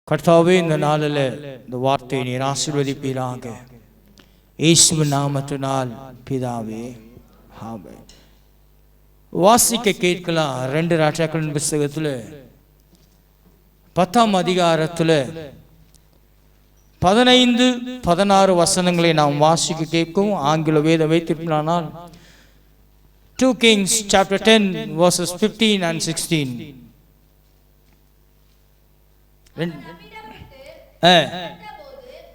கர்த்தாவே, இந்த நாளில் இந்த வார்த்தையை நீர் ஆசீர்வதிப்பீராக. இயேசுவின் நாமத்தினால் பிதாவே, ஆமென். வாசிக்க கேட்கலாம். 2 ராஜாக்களின் புத்தகத்தில் 10ஆம் அதிகாரத்தில் 15-16 வசனங்களை நாம் வாசிக்க கேட்கும். ஆங்கில வேத வைத்திருப்பானால் 2 Kings chapter 10 verses 15 and 16.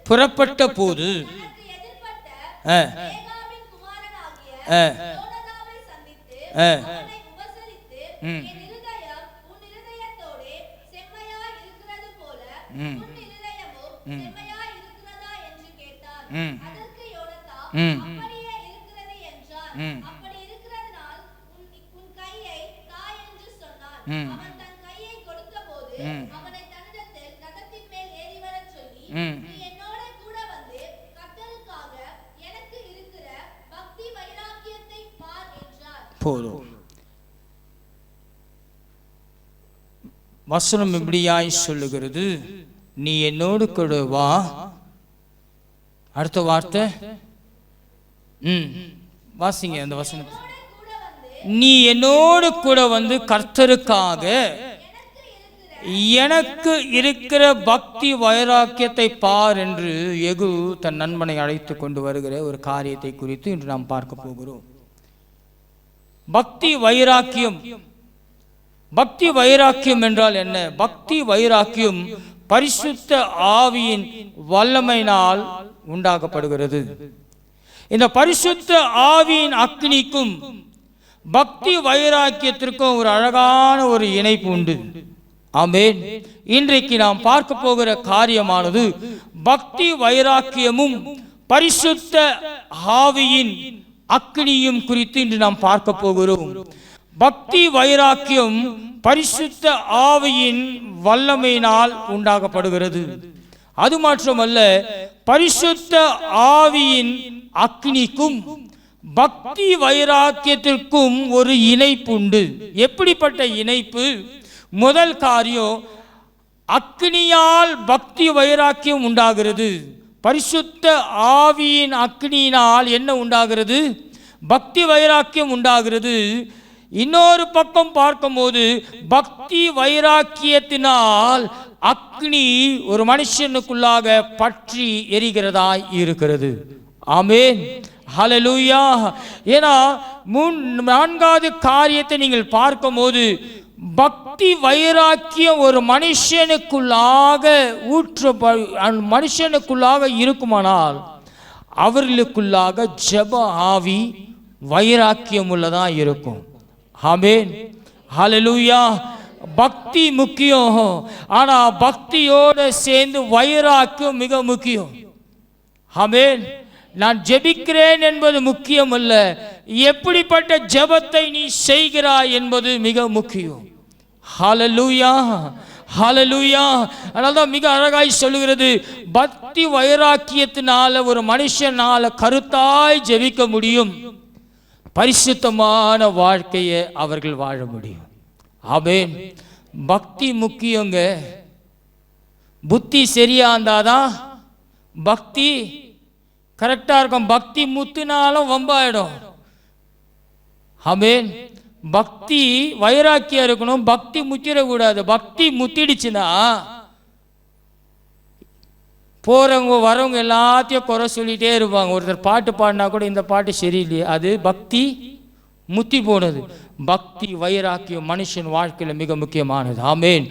புறப்பட்ட போது போதும். வசனம் இப்படியாய் சொல்லுகிறது, நீ என்னோடு கூட வா. அடுத்த வார்த்தை வாசிங்க அந்த வசனத்தை. நீ என்னோடு கூட வந்து கர்த்தருக்காக எனக்கு இருக்கிற பக்தி வைராக்கியத்தை பார் என்று யெகூ தன் நண்பனை அழைத்து கொண்டு வருகிற ஒரு காரியத்தை குறித்து இன்று நாம் பார்க்க போகிறோம். பக்தி வைராக்கியம். பக்தி வைராக்கியம் என்றால் என்ன? பக்தி வைராக்கியம் பரிசுத்த ஆவியின் வல்லமையினால் உண்டாக்கப்படுகிறது. இந்த பரிசுத்த ஆவியின் அக்னிக்கும் பக்தி வைராக்கியத்திற்கும் ஒரு அழகான ஒரு இணைப்பு உண்டு. ஆமென். இன்றைக்கு நாம் பார்க்க போகிற காரியமானது பக்தி வைராக்கியமும் பரிசுத்த ஆவியின் அக்னியும் குறித்து இன்று நாம் பார்க்க போகிறோம். பக்தி வைராக்கியம் பரிசுத்த ஆவியின் வல்லமையினால் உண்டாக்கப்படுகிறது. அது மாத்திரமல்ல, பரிசுத்த ஆவியின் அக்னிக்கும் பக்தி வைராக்கியத்திற்கும் ஒரு இணைப்பு உண்டு. எப்படிப்பட்ட இணைப்பு? முதல் காரியம், அக்னியால் பக்தி வைராக்கியம் உண்டாகிறது. பரிசுத்த ஆவியின் அக்னியினால் என்ன உண்டாகிறது? பக்தி வைராக்கியம் உண்டாகிறது. இன்னொரு பக்கம் பார்க்கும்போது பக்தி வைராக்கியத்தினால் அக்னி ஒரு மனுஷனுக்குள்ளாக பற்றி எரிகிறதாய் இருக்கிறது. ஆமென், ஹல்லேலூயா. ஏன்னா 4வது காரியத்தை நீங்கள் பார்க்கும்போது பக்தி வைராக்கியம் ஒரு மனுஷனுக்குள்ளாக மனுஷனுக்குள்ளாக இருக்குமானால் அவர்களுக்குள்ளாக ஜெப ஆவி வைராக்கியம் உள்ளதா இருக்கும். ஆமென், ஹல்லேலூயா. பக்தி முக்கியம், ஆனா பக்தியோடு சேர்ந்து வைராக்கியம் மிக முக்கியம். ஆமென். நான் ஜெபிக்கிறேன் என்பது முக்கியம் அல்ல, எப்படிப்பட்ட ஜெபத்தை நீ செய்கிறாய் என்பது மிக முக்கியம். ஹல்லேலூயா, ஹல்லேலூயா. அதனால்தான் மிக அழகாய் சொல்லுகிறது, பக்தி வைராக்கியத்தினால ஒரு மனுஷனால கருத்தாய் ஜெபிக்க முடியும், பரிசுத்தமான வாழ்க்கையை அவர்கள் வாழ முடியும். ஆமென். பக்தி முக்கியங்க. புத்தி சரியா இருந்தாதான் பக்தி கரெக்டா இருக்கும். பக்தி முத்தினாலும் வம்பாயிடும். ஆமென். பக்தி வைராக்கியம் இருக்கணும், பக்தி முத்திடக்கூடாது. பக்தி முத்திடுச்சுன்னா போறவங்க வரவங்க எல்லாத்தையும் குறை சொல்லிட்டே இருப்பாங்க. ஒருத்தர் பாட்டு பாடினா கூட இந்த பாட்டு சரியில்லையே, அது பக்தி முத்தி போனது. பக்தி வைராக்கியம் மனுஷன் வாழ்க்கையில் மிக முக்கியமானது. ஆமென்.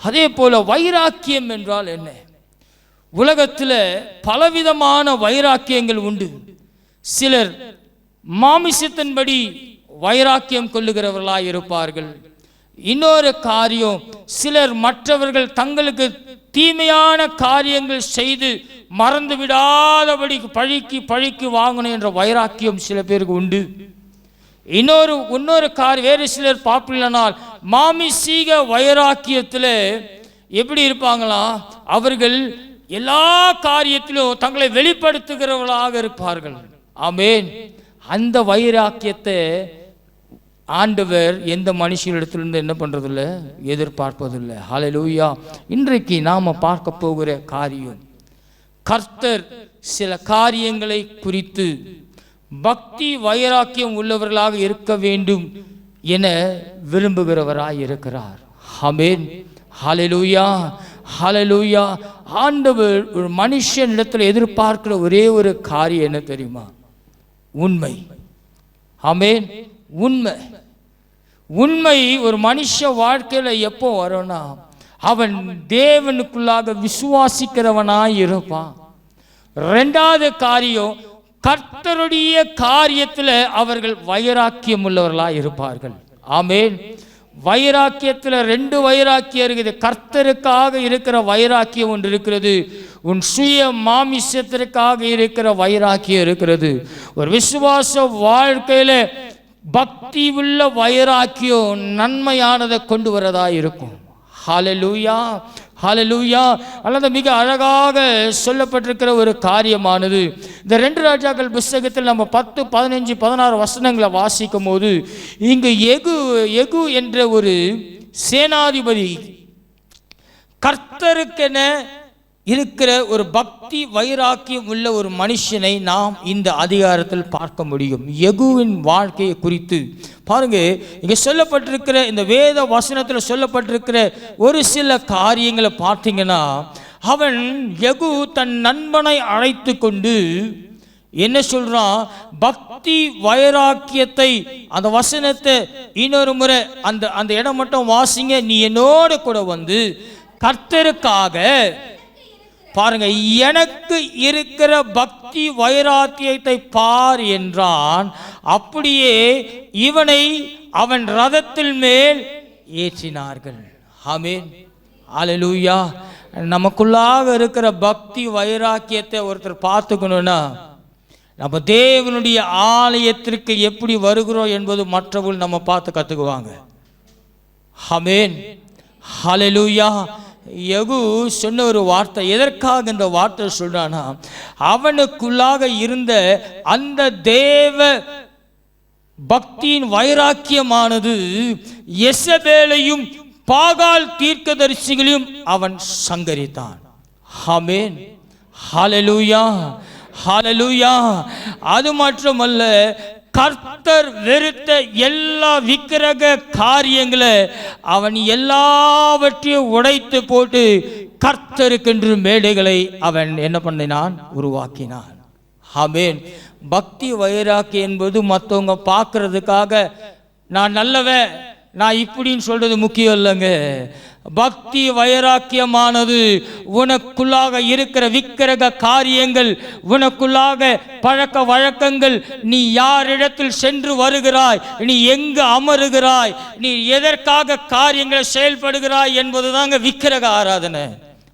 அதே போல வைராக்கியம் என்றால் என்ன? உலகத்தில் பலவிதமான வைராக்கியங்கள் உண்டு. சிலர் மாமிசத்தின்படி வைராக்கியம் கொள்ளுகிறவர்களாய் இருப்பார்கள். இன்னொரு காரியம், சிலர் மற்றவர்கள் தங்களுக்கு தீமையான காரியங்கள் செய்து மறந்து விடாதபடி பழிக்கு வாங்கணும் என்ற வைராக்கியம் சில பேருக்கு உண்டு. இன்னொரு காரியம், வேறு சிலர் பார்ப்பீங்களானால் மாமிசீக வைராக்கியத்தில் எப்படி இருப்பாங்களா? அவர்கள் எல்லா காரியத்திலும் தங்களை வெளிப்படுத்துகிறவர்களாக இருப்பார்கள். ஆமென். அந்த வைராக்கியத்தை ஆண்டவர் எந்த மனுஷனிடத்திலிருந்து என்ன பண்ணுறதில்ல, எதிர்பார்ப்பதில்லை. ஹல்லேலூயா. இன்றைக்கு நாம் பார்க்க போகிற காரியம், கர்த்தர் சில காரியங்களை குறித்து பக்தி வைராக்கியம் உள்ளவர்களாக இருக்க வேண்டும் என விரும்புகிறவராய் இருக்கிறார். ஆமென். ஹல்லேலூயா, ஹல்லேலூயா. ஆண்டவர் ஒரு மனுஷனிடத்தில் எதிர்பார்க்கிற ஒரே ஒரு காரியம் என்ன தெரியுமா? உண்மை. ஆமென். உண்மை. உண்மை ஒரு மனுஷ வாழ்க்கையில் எப்போ வரும்னா, அவன் தேவனுக்குள்ளாக விசுவாசிக்கிறவனாய் இருப்பான். ரெண்டாவது காரியம், கர்த்தருடைய காரியத்தில் அவர்கள் வைராக்கியம் உள்ளவர்களாக இருப்பார்கள். ஆமென். வைராக்கியத்தில் ரெண்டு வைராக்கியம் இருக்குது. கர்த்தருக்காக இருக்கிற வைராக்கியம் ஒன்று இருக்கிறது, உன் சுய மாமிசத்திற்காக இருக்கிற வைராக்கியம் இருக்கிறது. ஒரு விசுவாச வாழ்க்கையில் பக்தி உள்ள வைராக்கியம் நன்மையானதை கொண்டு வரதா இருக்கும். ஹல்லேலூயா, ஹல்லேலூயா. அல்லது மிக அழகாக சொல்லப்பட்டிருக்கிற ஒரு காரியமானது இந்த 2 ராஜாக்கள் புஸ்தகத்தில் நம்ம 10, 15, 16 வசனங்களை வாசிக்கும் போது, இங்கு எகு என்ற ஒரு சேனாதிபதி கர்த்தருக்கென இருக்கிற ஒரு பக்தி வைராக்கியம் உள்ள ஒரு மனுஷனை நாம் இந்த அதிகாரத்தில் பார்க்க முடியும். யெகூவின் வாழ்க்கையை குறித்து பாருங்க. இங்கே சொல்லப்பட்டிருக்கிற இந்த வேத வசனத்தில் சொல்லப்பட்டிருக்கிற ஒரு சில காரியங்களை பார்த்தீங்கன்னா, அவன் யெகூ தன் நண்பனை அழைத்து கொண்டு என்ன சொல்றான்? பக்தி வைராக்கியத்தை, அந்த வசனத்தை இன்னொரு முறை அந்த இடம் மட்டும் வாசிங்க. நீ என்னோட கூட வந்து கர்த்தருக்காக பாருங்க, எனக்கு இருக்கிற பக்தி வைராக்கியத்தை பார் என்றான். அப்படியே இவனை அவன் ரதத்தில் மேல் ஏற்றினார்கள். ஆமென். ஹல்லேலூயா. நமக்குள்ளாக இருக்கிற பக்தி வைராக்கியத்தை ஒருத்தர் பார்த்துக்கணும்னா, நம்ம தேவனுடைய ஆலயத்திற்கு எப்படி வருகிறோம் என்பது மற்றவர்கள் நம்ம பார்த்து கற்றுக்குவாங்க. ஆமென். ஹல்லேலூயா. யெகூ சொன்ன ஒரு வார்த்தை, எதற்காக இந்த வார்த்தை சொல்றானா, அவனுக்குள்ளாக இருந்த அந்த தேவ பக்தியின் வைராக்கியமானது யெசபேலையும் பாகால் தீர்க்கதரிசிகளையும் அவன் சங்கரித்தான். ஆமென். ஹல்லேலூயா, ஹல்லேலூயா. அது மட்டுமல்ல, கர்த்தர் வெறுத்த எல்லா விக்கிரக காரியங்களை அவன் எல்லாவற்றையும் உடைத்து போட்டு கர்த்தருக்கென்று மேடைகளை அவன் என்ன பண்ணினான்? உருவாக்கினான். ஆமென். பக்தி வைராக்கியம் என்பது மற்றவங்க பார்க்கறதுக்காக நான் நல்லவன், நான் இப்படின்னு சொல்றது முக்கியம் இல்லைங்க. பக்தி வைராக்கியமானது உனக்குள்ளாக இருக்கிற விக்கிரக காரியங்கள், உனக்குள்ளாக பழக்க வழக்கங்கள், நீ யாரிடத்தில் சென்று வருகிறாய், நீ எங்கு அமருகிறாய், நீ எதற்காக காரியங்களை செயல்படுகிறாய் என்பதுதாங்க விக்கிரக ஆராதனை.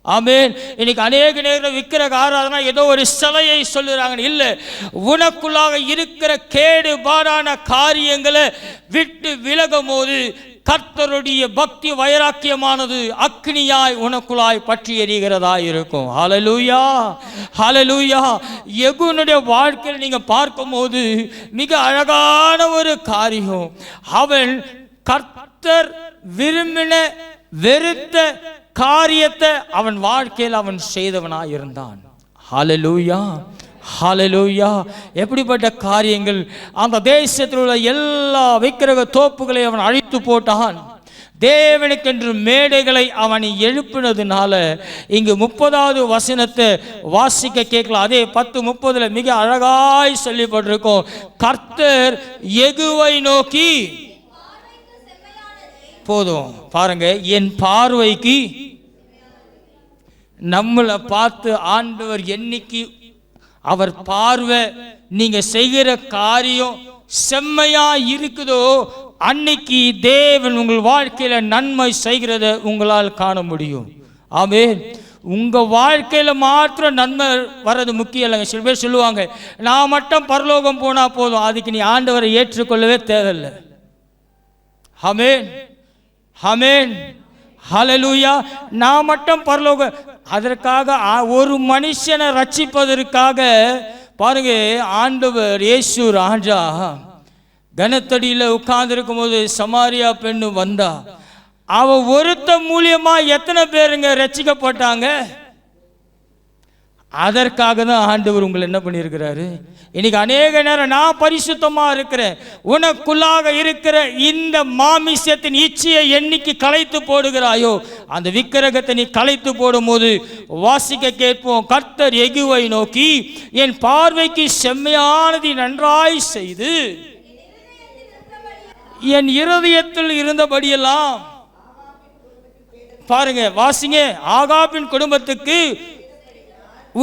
ஆமென். இன்னைக்கு அநேக நேரம் விக்கிரக ஆராதனை ஏதோ ஒரு சிலையை சொல்லுறாங்க. இல்லை, உனக்குள்ளாக இருக்கிற கேடுபாடான காரியங்களை விட்டு விலகும் போது கர்த்தருடைய பக்தி வைராக்கியமானது அக்னியாய் உனக்குள்ளாய் பற்றி எரிகிறதா இருக்கும். ஹல்லேலூயா, ஹல்லேலூயா. யெகூனுடைய வாழ்க்கையில் நீங்க பார்க்கும்போது மிக அழகான ஒரு காரியம், அவன் கர்த்தர் விரும்பின வெறுத்த காரியத்தை அவன் வாழ்க்கையில் அவன் செய்தவனாய் இருந்தான். ஹல்லேலூயா, ஹல்லேலூயா. எப்படிப்பட்ட காரியங்கள்! அந்த தேசத்தில் உள்ள எல்லா விக்கிரக தோப்புகளை அவன் அழித்து போட்டான். தேவனுக்கென்று மேடைகளை அவன் எழுப்பினதுனால இங்கு 30வது வசனத்தை வாசிக்க கேட்கலாம். அதே 10:30 மிக அழகாய் சொல்லப்பட்டிருக்கும். கர்த்தர் யெகூவை நோக்கி, போதும் பாருங்க, என் பார்வைக்கு, நம்மளை பார்த்து ஆண்டவர் என்னைக்கு அவர் பார்வை நீங்க செய்கிற காரியம் செம்மையா இருக்குதோ அன்னைக்கு தேவன் உங்கள் வாழ்க்கையில நன்மை செய்கிறத உங்களால் காண முடியும். ஆமென். உங்க வாழ்க்கையில மாத்திரம் நன்மை வர்றது முக்கியம் இல்லைங்க. சில பேர் சொல்லுவாங்க, நான் மட்டும் பரலோகம் போனா போதும், அதுக்கு நீ ஆண்டவரை ஏற்றுக்கொள்ளவே தேவையில்லை. ஆமென், ஆமென், ஹல்லேலூயா. நான் மட்டும் பரலோகம், அதற்காக ஒரு மனுஷனை ரட்சிப்பதற்காக பாருங்க, ஆண்டவர் இயேசு ராஜா கனத்தடியில் உட்கார்ந்துருக்கும் போது சமாரியா பெண்ணு வந்தா. அவ ஒருத்த மூலியமா எத்தனை பேருங்க ரட்சிக்கப்பட்டாங்க? அதற்காக தான் ஆண்டவர் உங்களை என்ன பண்ணியிருக்கிறாரு. இன்னைக்கு அநேக நேரம் நான் பரிசுத்தமா இருக்கிறேன், உனக்குள்ளாக இருக்கிற இந்த மாமிசத்தின் இச்சையை என்னைக்கு களைத்து போடுகிறாயோ அந்த விக்கிரகத்தை நீ களைத்து போடும் போது வாசிக்க கேட்போம். கர்த்தர் எகுவை நோக்கி, என் பார்வைக்கு செம்மையானதை நன்றாய் செய்து என் இருதயத்தில் இருந்தபடியெல்லாம். பாருங்க, வாசிங்க. ஆகாபின் குடும்பத்துக்கு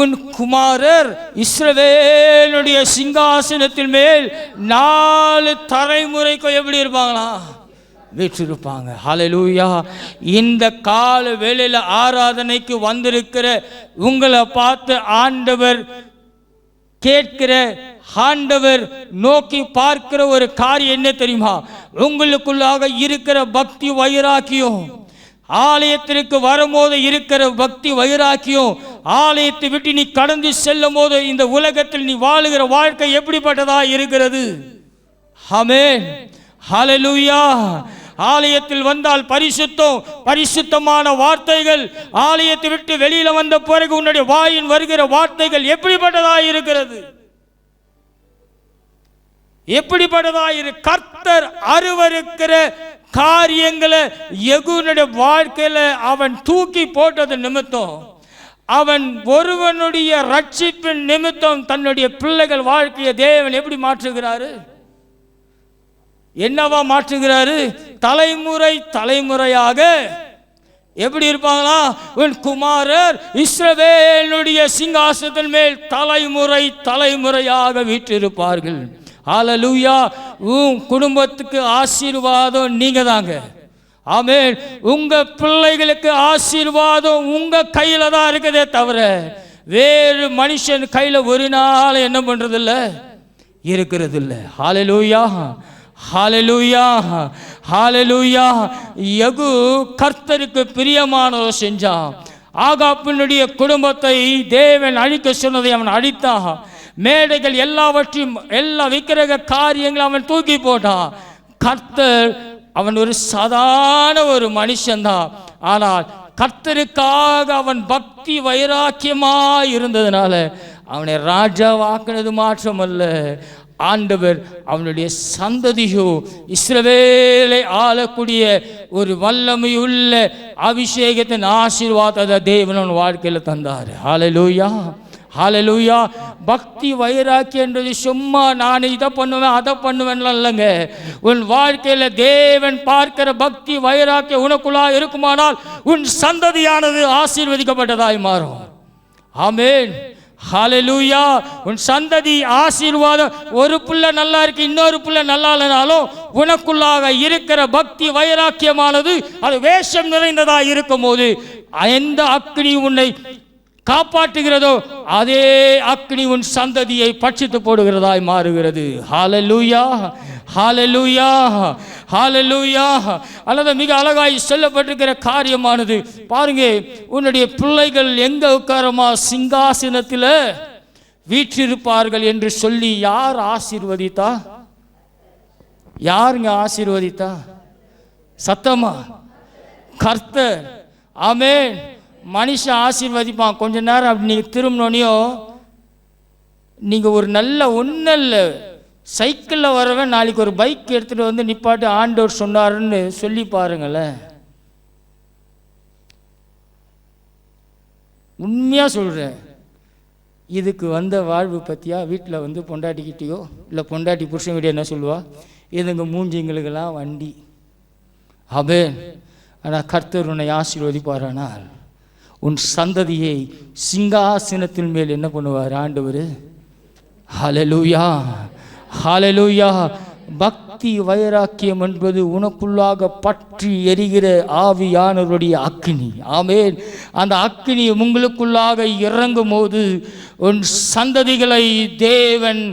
உன் குமாரர் இஸ்ரவேலுடைய சிங்காசனத்தின் மேல் 4 தலைமுறைக்கு எப்படி இருப்பாங்களா? வீற்றிருப்பாங்க. ஹல்லேலூயா. இந்த கால வேளையில ஆராதனைக்கு வந்திருக்கிற உங்களை பார்த்து ஆண்டவர் கேட்கிற, ஆண்டவர் நோக்கி பார்க்கிற ஒரு காரியம் என்ன தெரியுமா? உங்களுக்குள்ளாக இருக்கிற பக்தி வைராக்கியம், ஆலயத்திற்கு வரும்போது இருக்கிற பக்தி வைராக்கியம், ஆலயத்தை விட்டு நீ கடந்து செல்லும் போது இந்த உலகத்தில் நீ வாழுகிற வாழ்க்கை எப்படிப்பட்டதா இருக்கிறது? ஆமென், ஹல்லேலூயா. ஆலயத்தில் வந்தால் பரிசுத்தம், பரிசுத்தமான வார்த்தைகள். ஆலயத்தை விட்டு வெளியில வந்த பிறகு உன்னுடைய வாயின் வருகிற வார்த்தைகள் எப்படிப்பட்டதா இருக்கிறது? எப்படிப்பட்டதா கர்த்தர் அருவருக்கிற காரியங்களை யெகூனுடைய வாழ்க்கையில அவன் தூக்கி போட்டது நிமித்தம், அவன் ஒருவனுடைய ரட்சிப்பின் நிமித்தம் தன்னுடைய பிள்ளைகள் வாழ்க்கையை தேவன் எப்படி மாற்றுகிறாரு? என்னவா மாற்றுகிறாரு? தலைமுறை தலைமுறையாக எப்படி இருப்பாங்களா? உன் குமாரர் இஸ்ரவேலுடைய சிங்காசனத்தின் மேல் தலைமுறை தலைமுறையாக வீற்றிருப்பார்கள். ஹல்லேலூயா. உன் குடும்பத்துக்கு ஆசீர்வாதம் நீங்க தாங்க. ஆமென். உங்க பிள்ளைகளுக்கு ஆசீர்வாதம் உங்க கையில தான் இருக்குதே தவிர வேறு மனுஷன் கையில ஒரு நாள் என்ன பண்றது இல்ல, இருக்கிறது இல்ல. ஹல்லேலூயா, ஹல்லேலூயா, ஹல்லேலூயா. யெகூ கர்த்தருக்கு பிரியமானதை செஞ்சான். ஆகாபினுடைய குடும்பத்தை தேவன் அழிக்க சொன்னதை அவன் அழித்தான். மேடைகள் எல்லாவற்றையும், எல்லா விக்கிரக காரியங்களும் அவன் தூக்கி போட்டான். கர்த்தர், அவன் ஒரு சாதாரண ஒரு மனுஷன்தான், ஆனால் கர்த்தருக்காக அவன் பக்தி வைராக்கியமாய் இருந்ததுனால அவனை ராஜாவாக்குனது மாற்றமல்ல, ஆண்டவர் அவனுடைய சந்ததியோ இஸ்ரவேலை ஆளக்கூடிய ஒரு வல்லமையுள்ள அபிஷேகத்தின் ஆசீர்வாதத்தை தேவன் அவன் வாழ்க்கையில் தந்தார். ஹல்லேலூயா, ஹல்லேலூயா. பக்தி வைராக்கியம் என்றது சும்மா நான் இதை பண்ணுவேன் அதை பண்ணுவேன்லாம் இல்லைங்க. உன் வாழ்க்கையில் தேவன் பார்க்கிற பக்தி வைராக்கியம் உனக்குள்ளா இருக்குமானால் உன் சந்ததியானது ஆசீர்வதிக்கப்பட்டதாய் மாறும். ஆமென், ஹல்லேலூயா. உன் சந்ததி ஆசீர்வாதம். ஒரு புள்ள நல்லா இருக்கு, இன்னொரு புள்ள நல்லா இல்லைனாலும் உனக்குள்ளாக இருக்கிற பக்தி வைராக்கியமானது அது வேஷம் நிறைந்ததாக இருக்கும் போது எந்த அக்னி உன்னை காப்பாற்றுகிறதோ அதே அக்னி உன் சந்ததியை பட்சித்து போடுகிறதாய் மாறுகிறது. ஹல்லேலூயா, ஹல்லேலூயா, ஹல்லேலூயா. அல்லது மிக அழகாய் சொல்லப்பட்டிருக்கிற காரியமானது பாருங்க, உன்னுடைய பிள்ளைகள் எங்க உட்காரமா? சிங்காசனத்தில் வீற்றிருப்பார்கள் என்று சொல்லி யார் ஆசீர்வதித்தா? யாருங்க ஆசீர்வதித்தா? சத்தமா? கர்த்தர். ஆமென். மனுஷன் ஆசீர்வதிப்பான். கொஞ்ச நேரம் அப்படி நீங்கள் திரும்பினோனையும் நீங்கள் ஒரு நல்ல ஒன்றும் இல்லை, சைக்கிளில் வரவன் நாளைக்கு ஒரு பைக் எடுத்துகிட்டு வந்து நிப்பாட்டு ஆண்டவர் சொன்னாருன்னு சொல்லி பாருங்களேன். உண்மையாக சொல்கிறேன். இதுக்கு வந்த வாழ்வு பற்றியா? வீட்டில் வந்து பொண்டாட்டிக்கிட்டேயோ இல்லை பொண்டாட்டி புருஷன் வீடியோ என்ன சொல்லுவா? இதுங்க மூஞ்சிங்களுக்கெல்லாம் வண்டி. ஆமென். ஆனால் கர்த்தர் உன்னை ஆசீர்வதிப்பாரானால் உன் சந்ததியை சிங்காசனத்தின் மேல் என்ன பண்ணுவார் ஆண்டவர்? ஹல்லேலூயா, ஹல்லேலூயா. பக்தி வைராக்கியம் என்பது உனக்குள்ளாக பற்றி எரிகிற ஆவியானவருடைய அக்கினி. ஆமென். அந்த அக்கினி உங்களுக்குள்ளாக இறங்கும் போது உன் சந்ததிகளை தேவன்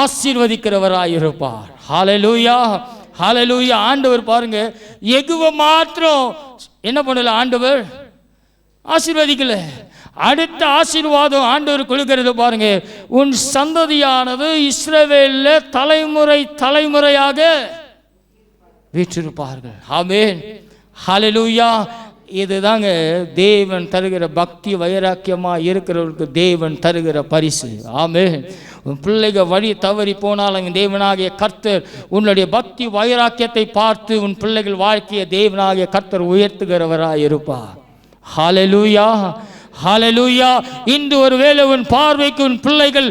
ஆசீர்வதிக்கிறவராயிருப்பார். ஹல்லேலூயா, ஹல்லேலூயா. ஆண்டவர் பாருங்க, யெகூவை மாத்திரம் என்ன பண்ணல, ஆண்டவர் ஆசீர்வதிக்கல. அடுத்த ஆசீர்வாதம் ஆண்டவர் கொடுக்கிறது பாருங்க, உன் சந்ததியானது இஸ்ரவேலில் தலைமுறை தலைமுறையாக வீற்றிருப்பார்கள். ஆமென், ஹல்லேலூயா. இதுதாங்க தேவன் தருகிற பக்தி வைராக்கியமாக இருக்கிறவருக்கு தேவன் தருகிற பரிசு. ஆமென். உன் பிள்ளைகள் வழி தவறி போனாலும் தேவனாகிய கர்த்தர் உன்னுடைய பக்தி வைராக்கியத்தை பார்த்து உன் பிள்ளைகள் வாழ்க்கையை தேவனாகிய கர்த்தர் உயர்த்துகிறவராக இருப்பார். ஹல்லேலூயா, ஹல்லேலூயா. இன்று ஒருவேளை உன் பார்வைக்கு உன் பிள்ளைகள்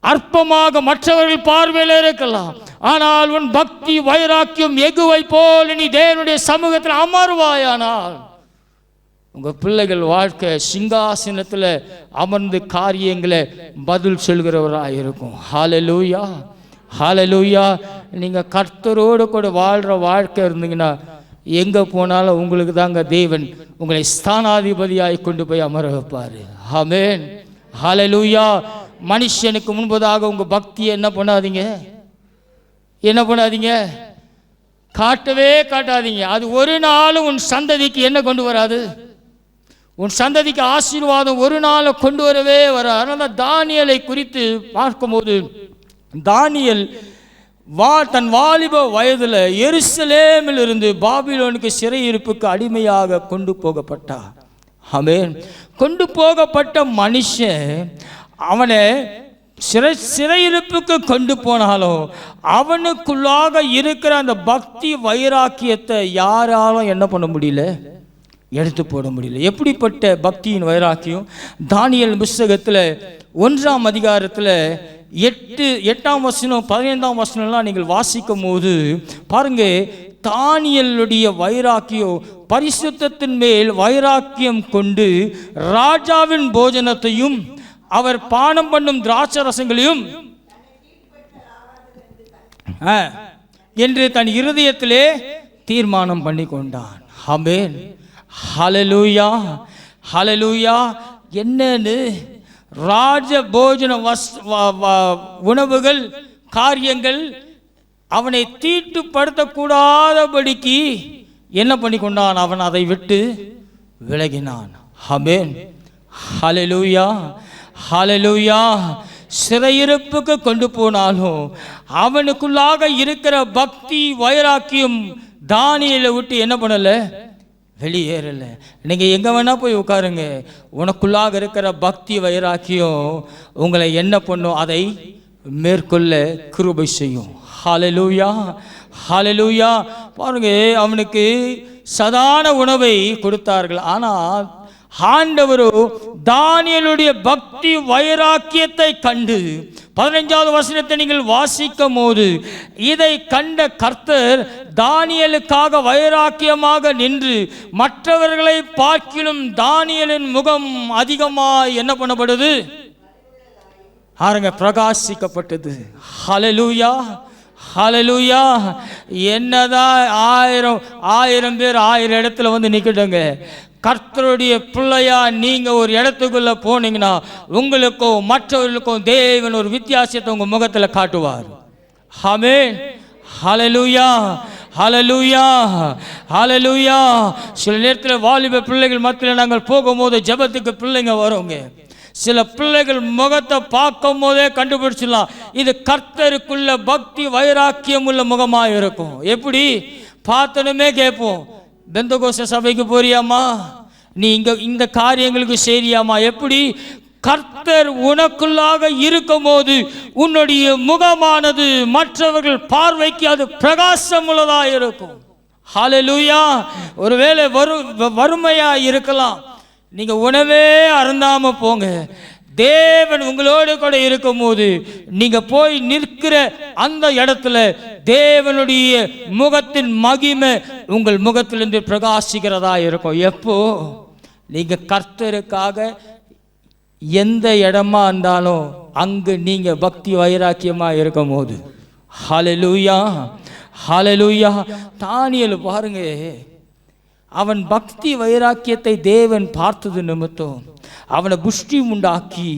அற்பமாக மற்றவர்கள் பார்வையில் இருக்கலாம், ஆனால் உன் பக்தி வைராக்கியம் எகுவை போல் நீ தேவனுடைய சமூகத்தில் அமர்வாயானால் உங்கள் பிள்ளைகள் வாழ்க்கை சிங்காசனத்தில் அமர்ந்து காரியங்களை பதில் சொல்கிறவராக இருக்கும். ஹல்லேலூயா, ஹல்லேலூயா. நீங்கள் கர்த்தரோடு கூட வாழ்கிற வாழ்க்கை இருந்தீங்கன்னா எங்கே போனாலும் உங்களுக்கு தாங்க தேவன் உங்களை ஸ்தானாதிபதியாய் கொண்டு போய் அமர வைப்பார். ஆமென், ஹல்லேலூயா. மனுஷனுக்கு முன்பதாக உங்கள் பக்தியை என்ன பண்ணாதீங்க, காட்டவே காட்டாதீங்க. அது ஒரு நாளும் உன் சந்ததிக்கு என்ன கொண்டு வராது, உன் சந்ததிக்கு ஆசீர்வாதம் ஒரு நாள் கொண்டு வரவே வராது. அதனால் தானியேலை குறித்து பார்க்கும்போது, தானியேல் தன் வாலிப வயதில் எருசலேமில் இருந்து பாபிலோனுக்கு சிறையிருப்புக்கு அடிமையாக கொண்டு போகப்பட்டார். ஆமென். கொண்டு போகப்பட்ட மனுஷன் அவனை சிறையிருப்புக்கு கொண்டு போனாலும் அவனுக்குள்ளாக இருக்கிற அந்த பக்தி வைராக்கியத்தை யாராலும் என்ன பண்ண முடியல, எடுத்து போட முடியல. எப்படிப்பட்ட பக்தியின் வைராக்கியம்? தானியேல் புஸ்தகத்தில் 1ஆம் அதிகாரத்தில் 8ஆம் வசனம் 15ஆம் வசனம்லாம் நீங்கள் வாசிக்கும் போது பாருங்க, தானியேலுடைய வைராக்கியம் பரிசுத்தத்தின் மேல் வைராக்கியம் கொண்டு ராஜாவின் போஜனத்தையும் அவர் பானம் பண்ணும் திராட்சை ரசங்களையும் என்று தன் இருதயத்திலே தீர்மானம் பண்ணி கொண்டான். ஆமென், ஹல்லேலூயா, ஹல்லேலூயா. என்னன்னு ராஜ போஜன உணவுகள் காரியங்கள் அவனை தீட்டுப்படுத்தக்கூடாதபடிக்கு என்ன பண்ணி கொண்டான்? அவன் அதை விட்டு விலகினான். ஆமென், ஹல்லேலூயா, ஹல்லேலூயா. சிறையிருப்புக்கு கொண்டு போனாலும் அவனுக்குள்ளாக இருக்கிற பக்தி வைராக்கியம் தானியேலை விட்டு என்ன பண்ணல, வெளியேறல. நீங்கள் எங்கே வேணால் போய் உட்காருங்க, உனக்குள்ளாக இருக்கிற பக்தி வைராக்கியம் உங்களை என்ன பண்ணும், அதை மேற்கொள்ள கிருபை செய்யும். ஹல்லேலூயா, ஹல்லேலூயா. பாருங்க, அவனுக்கு சதான உணவை கொடுத்தார்கள். ஆனால் ஆண்டவரோ தானியேலுடைய பக்தி வைராக்கியத்தை கண்டு 15வது வசனத்தை நீங்கள் வாசிக்கும் போது, இதை கண்ட கர்த்தர் தானியேலுக்காக வைராக்கியமாக நின்று மற்றவர்களை பார்க்கிலும் தானியேலின் முகம் அதிகமாக என்ன பண்ணப்படுது, பிரகாசிக்கப்பட்டது. ஹல்லேலூயா, ஹல்லேலூயா. என்னதான் 1000 பேர் 1000 இடத்துல வந்து நிற்கட்டுங்க, கர்த்தருடைய பிள்ளையா நீங்க ஒரு இடத்துக்குள்ள போனீங்கன்னா உங்களுக்கும் மற்றவர்களுக்கும் தேவன் ஒரு வித்தியாசத்தை உங்க முகத்துல காட்டுவார். ஆமென், ஹல்லேலூயா, ஹல்லேலூயா, ஹல்லேலூயா. சில நேரத்தில் வாலிப பிள்ளைகள் மத்தியில் நாங்கள் போகும்போது ஜெபத்துக்கு பிள்ளைங்க வருங்க, சில பிள்ளைகள் முகத்தை பார்க்கும் போதே கண்டுபிடிச்சிடலாம் இது கர்த்தருக்குள்ள பக்தி வைராக்கியம் உள்ள முகமாக இருக்கும். எப்படி பார்த்தனுமே கேட்போம், பெந்தகோஸ்தே சபைக்கு போறியாமா, நீ இந்த காரியங்களுக்கு செய்றியாமா? எப்படி கர்த்தர் உனக்குள்ளாக இருக்கும் போது உன்னுடைய முகமானது மற்றவர்கள் பார்வைக்கு அது பிரகாசம் உள்ளதாக இருக்கும். ஹல்லேலூயா. ஒருவேளை வறுமையா இருக்கலாம், நீங்க உணவே அருந்தாம போங்க, தேவன் உங்களோடு கூட இருக்கும் போது நீங்க போய் நிற்கிற அந்த இடத்துல தேவனுடைய முகத்தின் மகிமை உங்கள் முகத்திலிருந்து பிரகாசிக்கிறதா இருக்கும். எப்போ நீங்க கர்த்தருக்காக எந்த இடமா இருந்தாலும் அங்கு நீங்க பக்தி வைராக்கியமா இருக்கும் போது. ஹல்லேலூயா, ஹல்லேலூயா. தானியேல் பாருங்க, அவன் பக்தி வைராக்கியத்தை தேவன் பார்த்தது நிமித்தம் அவனை புஷ்டி உண்டாக்கி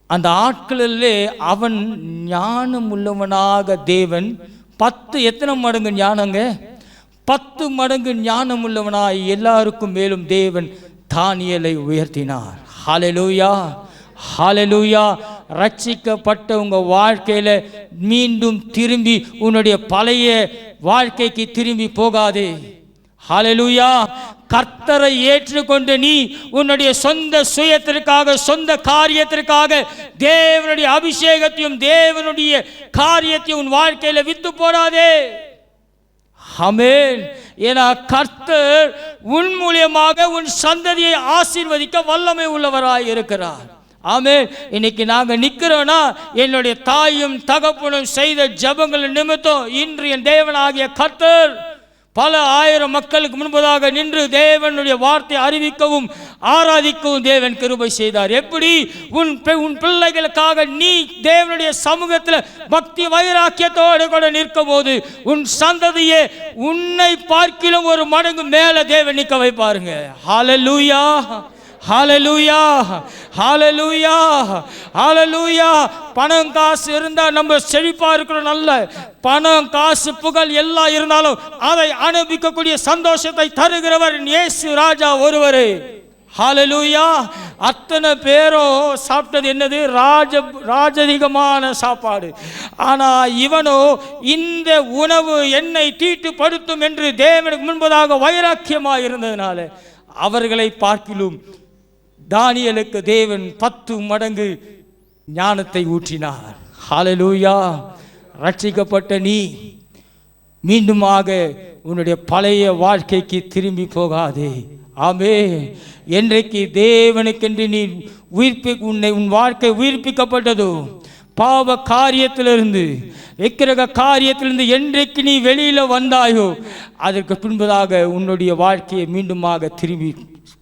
அந்த ஆட்களிலே அவன் ஞானம் உள்ளவனாக தேவன் 10 எத்தனை மடங்கு ஞானங்க, 10 மடங்கு ஞானம் உள்ளவனாய் எல்லாருக்கும் மேலும் தேவன் தானியேலை உயர்த்தினார். ஹல்லேலூயா, ஹல்லேலூயா. ரட்சிக்கப்பட்ட உங்கள் வாழ்க்கையில் மீண்டும் திரும்பி உன்னுடைய பழைய வாழ்க்கைக்கு திரும்பி போகாதே. ஹல்லேலூயா. கர்த்தரை ஏற்றுக்கொண்டு நீ உன்னுடைய சொந்த சுயத்திற்காக, சொந்த காரியத்திற்காக தேவனுடைய அபிஷேகத்தையும் தேவனுடைய காரியத்தையும் உன் வாழ்க்கையில் வித்து போடாதே. ஆமென். ஏன்னா கர்த்தர் உன் மூலியமாக உன் சந்ததியை ஆசீர்வதிக்க வல்லமை உள்ளவராய் இருக்கிறார். ஆமென். இன்னைக்கு நாங்கள் நிற்கிறோன்னா என்னுடைய தாயும் தகப்பனும் செய்த ஜெபங்கள் நிமித்தம் இன்று என் தேவனாகிய கர்த்தர் பல ஆயிரம் மக்களுக்கு முன்பதாக நின்று தேவனுடைய வார்த்தை அறிவிக்கவும் ஆராதிக்கவும் தேவன் கிருபை செய்தார். எப்படி? உன் பிள்ளைகளுக்காக நீ தேவனுடைய சமூகத்தில் பக்தி வைராக்கியத்தோடு கூட நிற்கும் போது உன் சந்ததியை உன்னை பார்க்கிலும் ஒரு மடங்கு மேலே தேவன் நிற்க வைப்பாருங்க. ஹல்லேலூயா, ஹல்லேலூயா, ஹல்லேலூயா, ஹல்லேலூயா. பணம் காசு இருந்தால் நம்ம செழிப்பாக இருக்கிறோம். நல்ல பணம் காசு புகழ் எல்லாம் இருந்தாலும் அதை அனுபவிக்கக்கூடிய சந்தோஷத்தை தருகிறவர் இயேசு ராஜா ஒருவரே. ஹல்லேலூயா. அத்தனை பேரும் சாப்பிட்டது என்னது? ராஜதிகமான சாப்பாடு. ஆனால் இவனோ இந்த உணவு என்னை தீட்டுப்படுத்தும் என்று தேவனுக்கு முன்பதாக வைராக்கியமாக இருந்ததுனால அவர்களை பார்க்கிலும் தானியேலுக்கு தேவன் 10 மடங்கு ஞானத்தை ஊற்றினார். ஹல்லேலூயா. ரட்சிக்கப்பட்ட நீ மீண்டுமாக உன்னுடைய பழைய வாழ்க்கைக்கு திரும்பி போகாதே. ஆமென். என்றைக்கு தேவனுக்கென்று நீ உன் வாழ்க்கை உயிர்ப்பிக்கப்பட்டதோ, பாவ காரியத்திலிருந்து, விக்கிரக காரியத்திலிருந்து என்றைக்கு நீ வெளியில் வந்தாயோ அதற்கு பின்பதாக உன்னுடைய வாழ்க்கையை மீண்டுமாக திரும்பி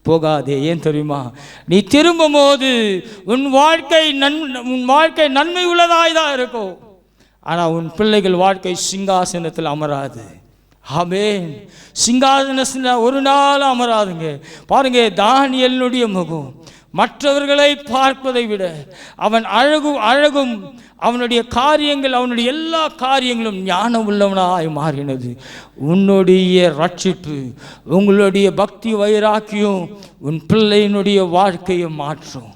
போகாதே. ஏன் தெரியுமா? நீ திரும்பும் போது உன் வாழ்க்கை நன்மை உள்ளதாய் தான் இருக்கும். ஆனால் உன் பிள்ளைகள் வாழ்க்கை சிங்காசனத்தில் அமராது. ஆமென். சிங்காசனத்தில் ஒரு நாள் அமராதுங்க. பாருங்க, தானியேலுடைய முகம் மற்றவர்களை பார்ப்பதை விட அவன் அழகும் அவனுடைய காரியங்கள், அவனுடைய எல்லா காரியங்களும் ஞானம் உள்ளவனாய் மாறினது. உன்னுடைய ரட்சிப்பு, உங்களுடைய பக்தி வைராக்கியம் உன் பிள்ளையினுடைய வாழ்க்கையை மாற்றும்.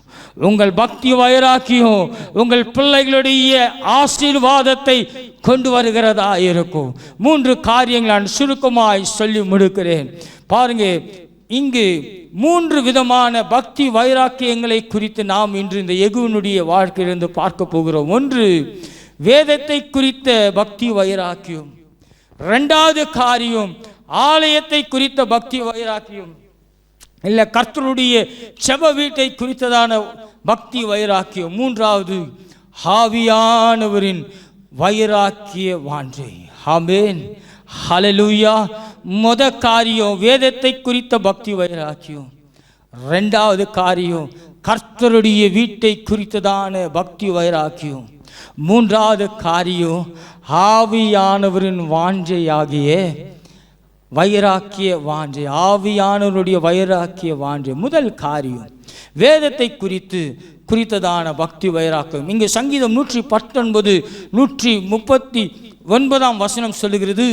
உங்கள் பக்தி வைராக்கியம் உங்கள் பிள்ளைகளுடைய ஆசீர்வாதத்தை கொண்டு வருகிறதா இருக்கும். 3 காரியங்கள் நான் சுருக்கமாய் சொல்லி முடிக்கிறேன். பாருங்க, இங்கு 3 விதமான பக்தி வைராக்கியங்களை குறித்து நாம் இன்று இந்த யெகூனுடைய வாழ்க்கையிலிருந்து பார்க்க போகிறோம். 1, வேதத்தை குறித்த பக்தி வைராக்கியம். 2வது காரியம் ஆலயத்தை குறித்த பக்தி வைராக்கியம், இல்லை கர்த்தருடைய செப வீட்டை குறித்ததான பக்தி வைராக்கியம். 3வது ஆவியானவரின் வைராக்கிய வாஞ்சை. ஆமென். ஹல்லேலூயா. முத காரியம் வேதத்தை குறித்த பக்தி வைராக்கியம். 2வது காரியம் கர்த்தருடைய வீட்டை குறித்ததான பக்தி வைராக்கியம். 3வது காரியம் ஆவியானவரின் வாஞ்சையாகிய வைராக்கிய வாஞ்சை. ஆவியானவருடைய வைராக்கிய வாஞ்சை. முதல் காரியம் வேதத்தை குறித்ததான பக்தி வைராக்கியம். இங்கு சங்கீதம் 119 139 வசனம் சொல்லுகிறது,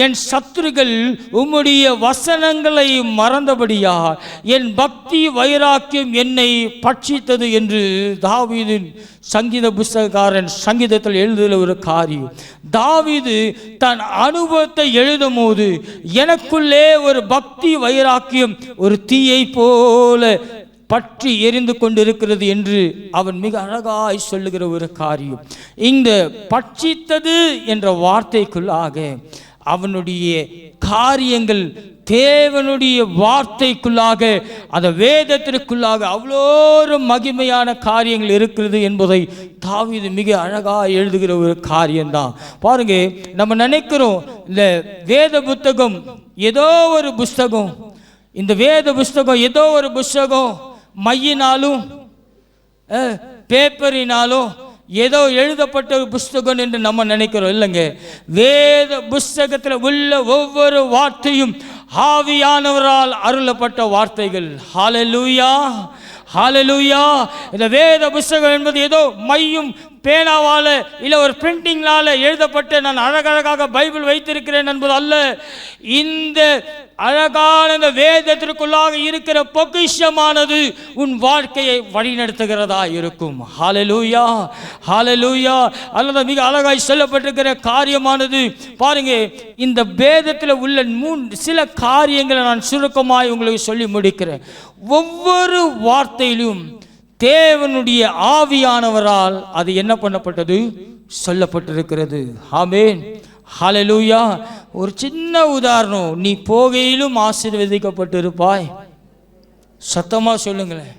என் சத்துருக்கள் உம்முடைய வசனங்களை மறந்தபடியா என் பக்தி வைராக்கியம் என்னை பட்சித்தது என்று தாவீதின் சங்கீத புஸ்தகக்காரன் சங்கீதத்தில் எழுதுகிற ஒரு காரியம். தாவீது தன் அனுபவத்தை எழுதும் போது எனக்குள்ளே ஒரு பக்தி வைராக்கியம் ஒரு தீயை போல பற்றி எரிந்து கொண்டிருக்கிறது என்று அவன் மிக அழகாய் சொல்லுகிற ஒரு காரியம். இந்த பட்சித்தது என்ற வார்த்தைக்குள்ளாக அவனுடைய காரியங்கள் தேவனுடைய வார்த்தைக்குள்ளாக, அந்த வேதத்திற்குள்ளாக அவ்வளோ மகிமையான காரியங்கள் இருக்கிறது என்பதை தாவீது மிக அழகாக எழுதுகிற ஒரு காரியம்தான். பாருங்க, நம்ம நினைக்கிறோம் இந்த வேத புத்தகம் ஏதோ ஒரு புஸ்தகம், இந்த வேத புஸ்தகம் ஏதோ ஒரு புஸ்தகம் மையினாலும் பேப்பரினாலும் ஏதோ எழுதப்பட்ட ஒரு புஸ்தகம் என்று நம்ம நினைக்கிறோம். இல்லைங்க, வேத புஸ்தகத்தில் உள்ள ஒவ்வொரு வார்த்தையும் ஆவியானவரால் அருளப்பட்ட வார்த்தைகள். ஹல்லேலூயா, ஹல்லேலூயா. இந்த வேத புஸ்தகம் என்பது ஏதோ மையும் பேனாவால் இல்லை ஒரு பிரிண்டிங்னால எழுதப்பட்டு நான் அழகழகாக பைபிள் வைத்திருக்கிறேன் என்பது அல்ல. இந்த அழகான இந்த வேதத்திற்குள்ளாக இருக்கிற பொக்கிஷமானது உன் வாழ்க்கையை வழிநடத்துகிறதா இருக்கும். ஹல்லேலூயா, ஹல்லேலூயா. அல்லது மிக அழகாய் சொல்லப்பட்டிருக்கிற காரியமானது பாருங்க, இந்த வேதத்தில் உள்ள சில காரியங்களை நான் சுருக்கமாய் உங்களுக்கு சொல்லி முடிக்கிறேன். ஒவ்வொரு வார்த்தையிலும் தேவனுடைய ஆவியானவரால் அது என்ன பண்ணப்பட்டது, சொல்லப்பட்டிருக்கிறது. ஆமென், ஹல்லேலூயா. ஒரு சின்ன உதாரணம், நீ போகையிலும் ஆசீர்வதிக்கப்பட்டிருப்பாய். சத்தமா சொல்லுங்களேன்.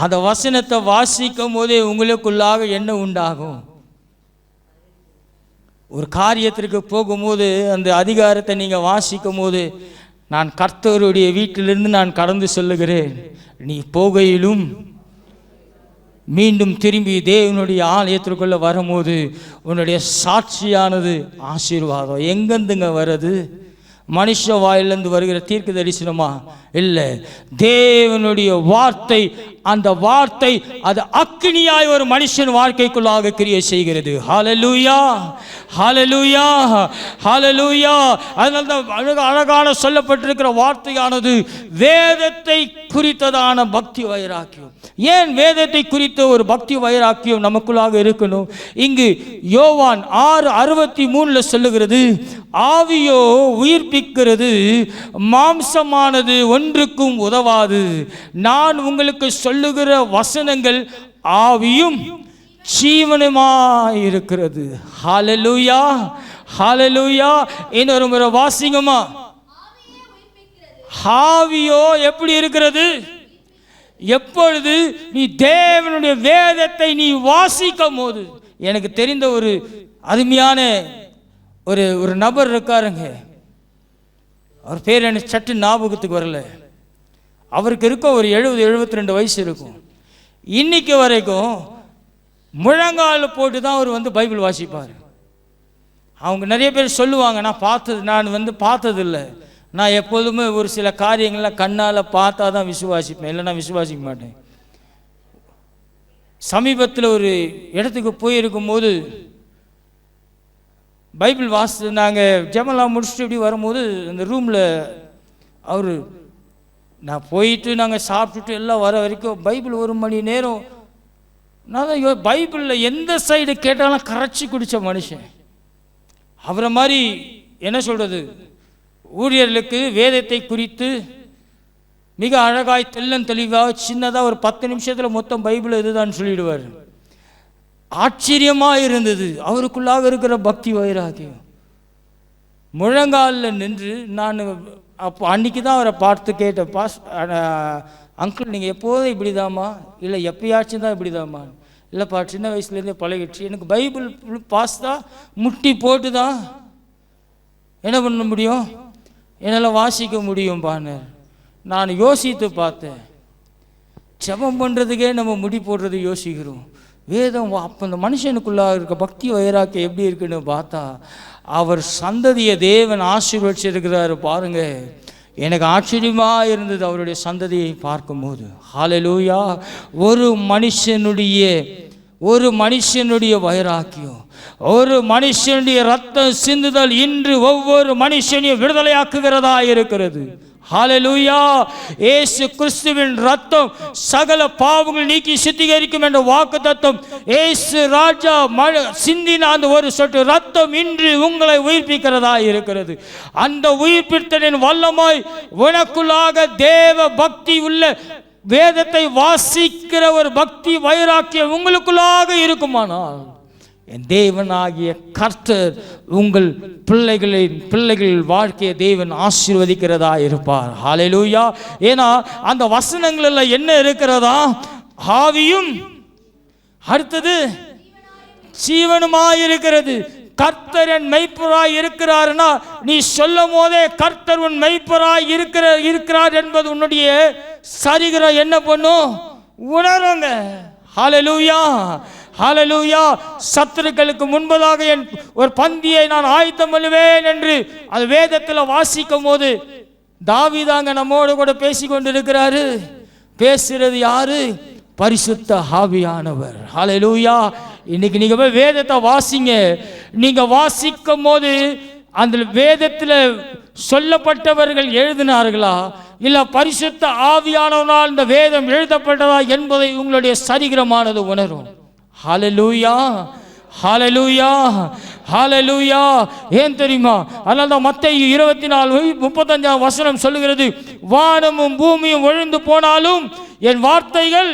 அந்த வசனத்தை வாசிக்கும் போதே உங்களுக்குள்ளாக என்ன உண்டாகும்? ஒரு காரியத்திற்கு போகும்போது அந்த அதிகாரத்தை நீங்கள் வாசிக்கும் போது, நான் கர்த்தருடைய வீட்டிலிருந்து நான் கடந்து சொல்லுகிறேன், நீ போகையிலும் மீண்டும் திரும்பி தேவனுடைய ஆலயத்திற்குள்ள வரும்போது உன்னுடைய சாட்சியானது ஆசீர்வாதம். எங்கேருந்துங்க வருது? மனுஷ வாயிலிருந்து வருகிற தீர்க்க தரிசனமா? இல்லை, தேவனுடைய வார்த்தை. அந்த வார்த்தை அது அக்கினியாய் ஒரு மனுஷன் வாழ்க்கைக்குள்ளாக கிரியை செய்கிறது. ஹல்லேலூயா, ஹல்லேலூயா, ஹல்லேலூயா. அதனால தான் அழகான சொல்லப்பட்டிருக்கிற வார்த்தையானது வேதத்தை குறித்ததான பக்தி வைராக்கியம். ஏன் வேதத்தை குறித்த ஒரு பக்தி வைராக்கியம் நமக்குள்ளாக இருக்கணும்? இங்கு யோவான் 6:63 சொல்லுகிறது, ஆவியோ உயிர்ப்பிக்கிறது, மாம்சமானது ஒன்றுக்கும் உதவாது. நான் உங்களுக்கு சொல்லுகிற வசனங்கள் ஆவியும் ஜீவனுமாயிருக்கிறது. ஹல்லேலூயா, ஹல்லேலூயா. இன்னொரு முறை வாசிங்கம்மா. ஆவியோ எப்படி இருக்கிறது? எப்பொழுது நீ தேவனுடைய வேதத்தை நீ வாசிக்கும் போது. எனக்கு தெரிந்த ஒரு அருமையான ஒரு நபர் இருக்காருங்க. அவர் பேர் எனக்கு சட்டு ஞாபகத்துக்கு வரல. அவருக்கு இருக்கும் ஒரு 70-72 வயசு இருக்கும். இன்னைக்கு வரைக்கும் முழங்கால் போட்டு தான் அவர் பைபிள் வாசிப்பார். அவங்க நிறைய பேர் சொல்லுவாங்க, நான் பார்த்ததில்லை, நான் எப்போதுமே ஒரு சில காரியங்கள்லாம் கண்ணால் பார்த்தா தான் விசுவாசிப்பேன், இல்லைன்னா விசுவாசிக்க மாட்டேன். சமீபத்தில் ஒரு இடத்துக்கு போயிருக்கும் போது பைபிள் நாங்கள் ஜெபலாம் முடிச்சுட்டு இப்படி வரும்போது அந்த ரூமில் நான் போயிட்டு நாங்கள் சாப்பிட்டுட்டு எல்லாம் வர வரைக்கும் பைபிள் 1 மணி நேரம் நான் தான் பைபிளில் எந்த சைடு கேட்டாலும் கரைச்சி குடித்த மனுஷன். அவரை மாதிரி என்ன சொல்கிறது, ஊழியர்களுக்கு வேதத்தை குறித்து மிக அழகாய் தெளிவாக சின்னதாக ஒரு 10 நிமிஷத்தில் மொத்தம் பைபிள் இதுதான் சொல்லிடுவார். ஆச்சரியமாக இருந்தது அவருக்குள்ளாக இருக்கிற பக்தி வைராக்கியம். முழங்காலில் நின்று நான் அப்போ அன்றைக்கி தான் அவரை பார்த்து கேட்டேன், அங்கிள் நீங்கள் எப்போதும் இப்படி தாம்மா, இல்லை எப்பயாச்சும் தான் இப்படி தாம்மா? இல்லைப்பா, சின்ன வயசுலேருந்தே பழகிடுச்சு, எனக்கு பைபிள் பாஸ்தா முட்டி போட்டு தான் என்ன பண்ண முடியும், என்னால் வாசிக்க முடியும்பான்னு. நான் யோசித்து பார்த்தேன், ஜெபம் பண்ணுறதுக்கே நம்ம முடி போடுறது யோசிக்கிறோம், வேதம் அப்போ அந்த மனுஷனுக்குள்ளாக இருக்க பக்தி வைராக்கியம் எப்படி இருக்குன்னு பார்த்தா அவர் சந்ததியை தேவன் ஆசீர்வதிச்சிருக்கிறாரு. பாருங்க, எனக்கு ஆச்சரியமாக இருந்தது அவருடைய சந்ததியை பார்க்கும்போது. ஹல்லேலூயா. ஒரு மனுஷனுடைய வைராக்கியம், ஒரு மனுஷனுடைய ரத்தம் சிந்துதல் இன்று ஒவ்வொரு மனுஷனையும் விடுதலையாக்குகிறதா இருக்கிறது. ஹல்லேலூயா. இயேசு கிறிஸ்துவின் ரத்தம் சகல பாவங்கள் நீக்கி சுத்திகரிக்கும் என்ற வாக்குத்தத்தம் இயேசு ராஜா சிந்தின அந்த ஒரு சொட்டு ரத்தம் இன்று உங்களை உயிர்ப்பிக்கிறதா இருக்கிறது. அந்த உயிர்ப்பித்தலின் வல்லமாய் உனக்குள்ளாக தேவ பக்தி உள்ள வேதத்தை வாசிக்கிற ஒரு பக்தி வைராக்கியம் உங்களுக்குள்ளாக இருக்குமானால் என் தேவனாகிய கர்த்தர் உங்கள் பிள்ளைகள் வாழ்க்கையை தேவன் ஆசீர்வதிக்கிறதா இருப்பார். ஹல்லேலூயா. ஏன்னா அந்த வசனங்கள் என்ன இருக்கிறதா, ஆவியும் அடுத்தது ஜீவனுமாயிருக்கிறது. கர்த்தர் என் மெய்ப்பராய் இருக்கிறார்னா நீ சொல்லும் போதே கர்த்தர் உன் மெய்ப்பராய் இருக்கிறார் என்பது உன்னுடைய சரீரம் என்ன பண்ணும், உணருங்க. ஹல்லேலூயா, ஹல்லேலூயா. சத்துருக்களுக்கு முன்பதாக என் ஒரு பந்தியை நான் ஆயத்தம் பண்ணுவேன் என்று அது வேதத்தில் வாசிக்கும் போது தாவீதாங்க நம்மோடு கூட பேசி கொண்டு இருக்கிறாரு. பேசுறது யாரு? பரிசுத்த ஆவியானவர். ஹல்லேலூயா. இன்னைக்கு நீங்க போய் வேதத்தை வாசிங்க. நீங்க வாசிக்கும் போது அந்த வேதத்தில் சொல்லப்பட்டவர்கள் எழுதினார்களா இல்ல பரிசுத்த ஆவியானவனால் இந்த வேதம் எழுதப்பட்டதா என்பதை உங்களுடைய சரீரமானது உணரும். ஹல்லேலூயா, ஹல்லேலூயா, ஹல்லேலூயா. ஏன் தெரியுமா? அதனால தான் மத்தேயு 24:35 சொல்லுகிறது, வானமும் பூமியும் ஒழிந்து போனாலும் என் வார்த்தைகள்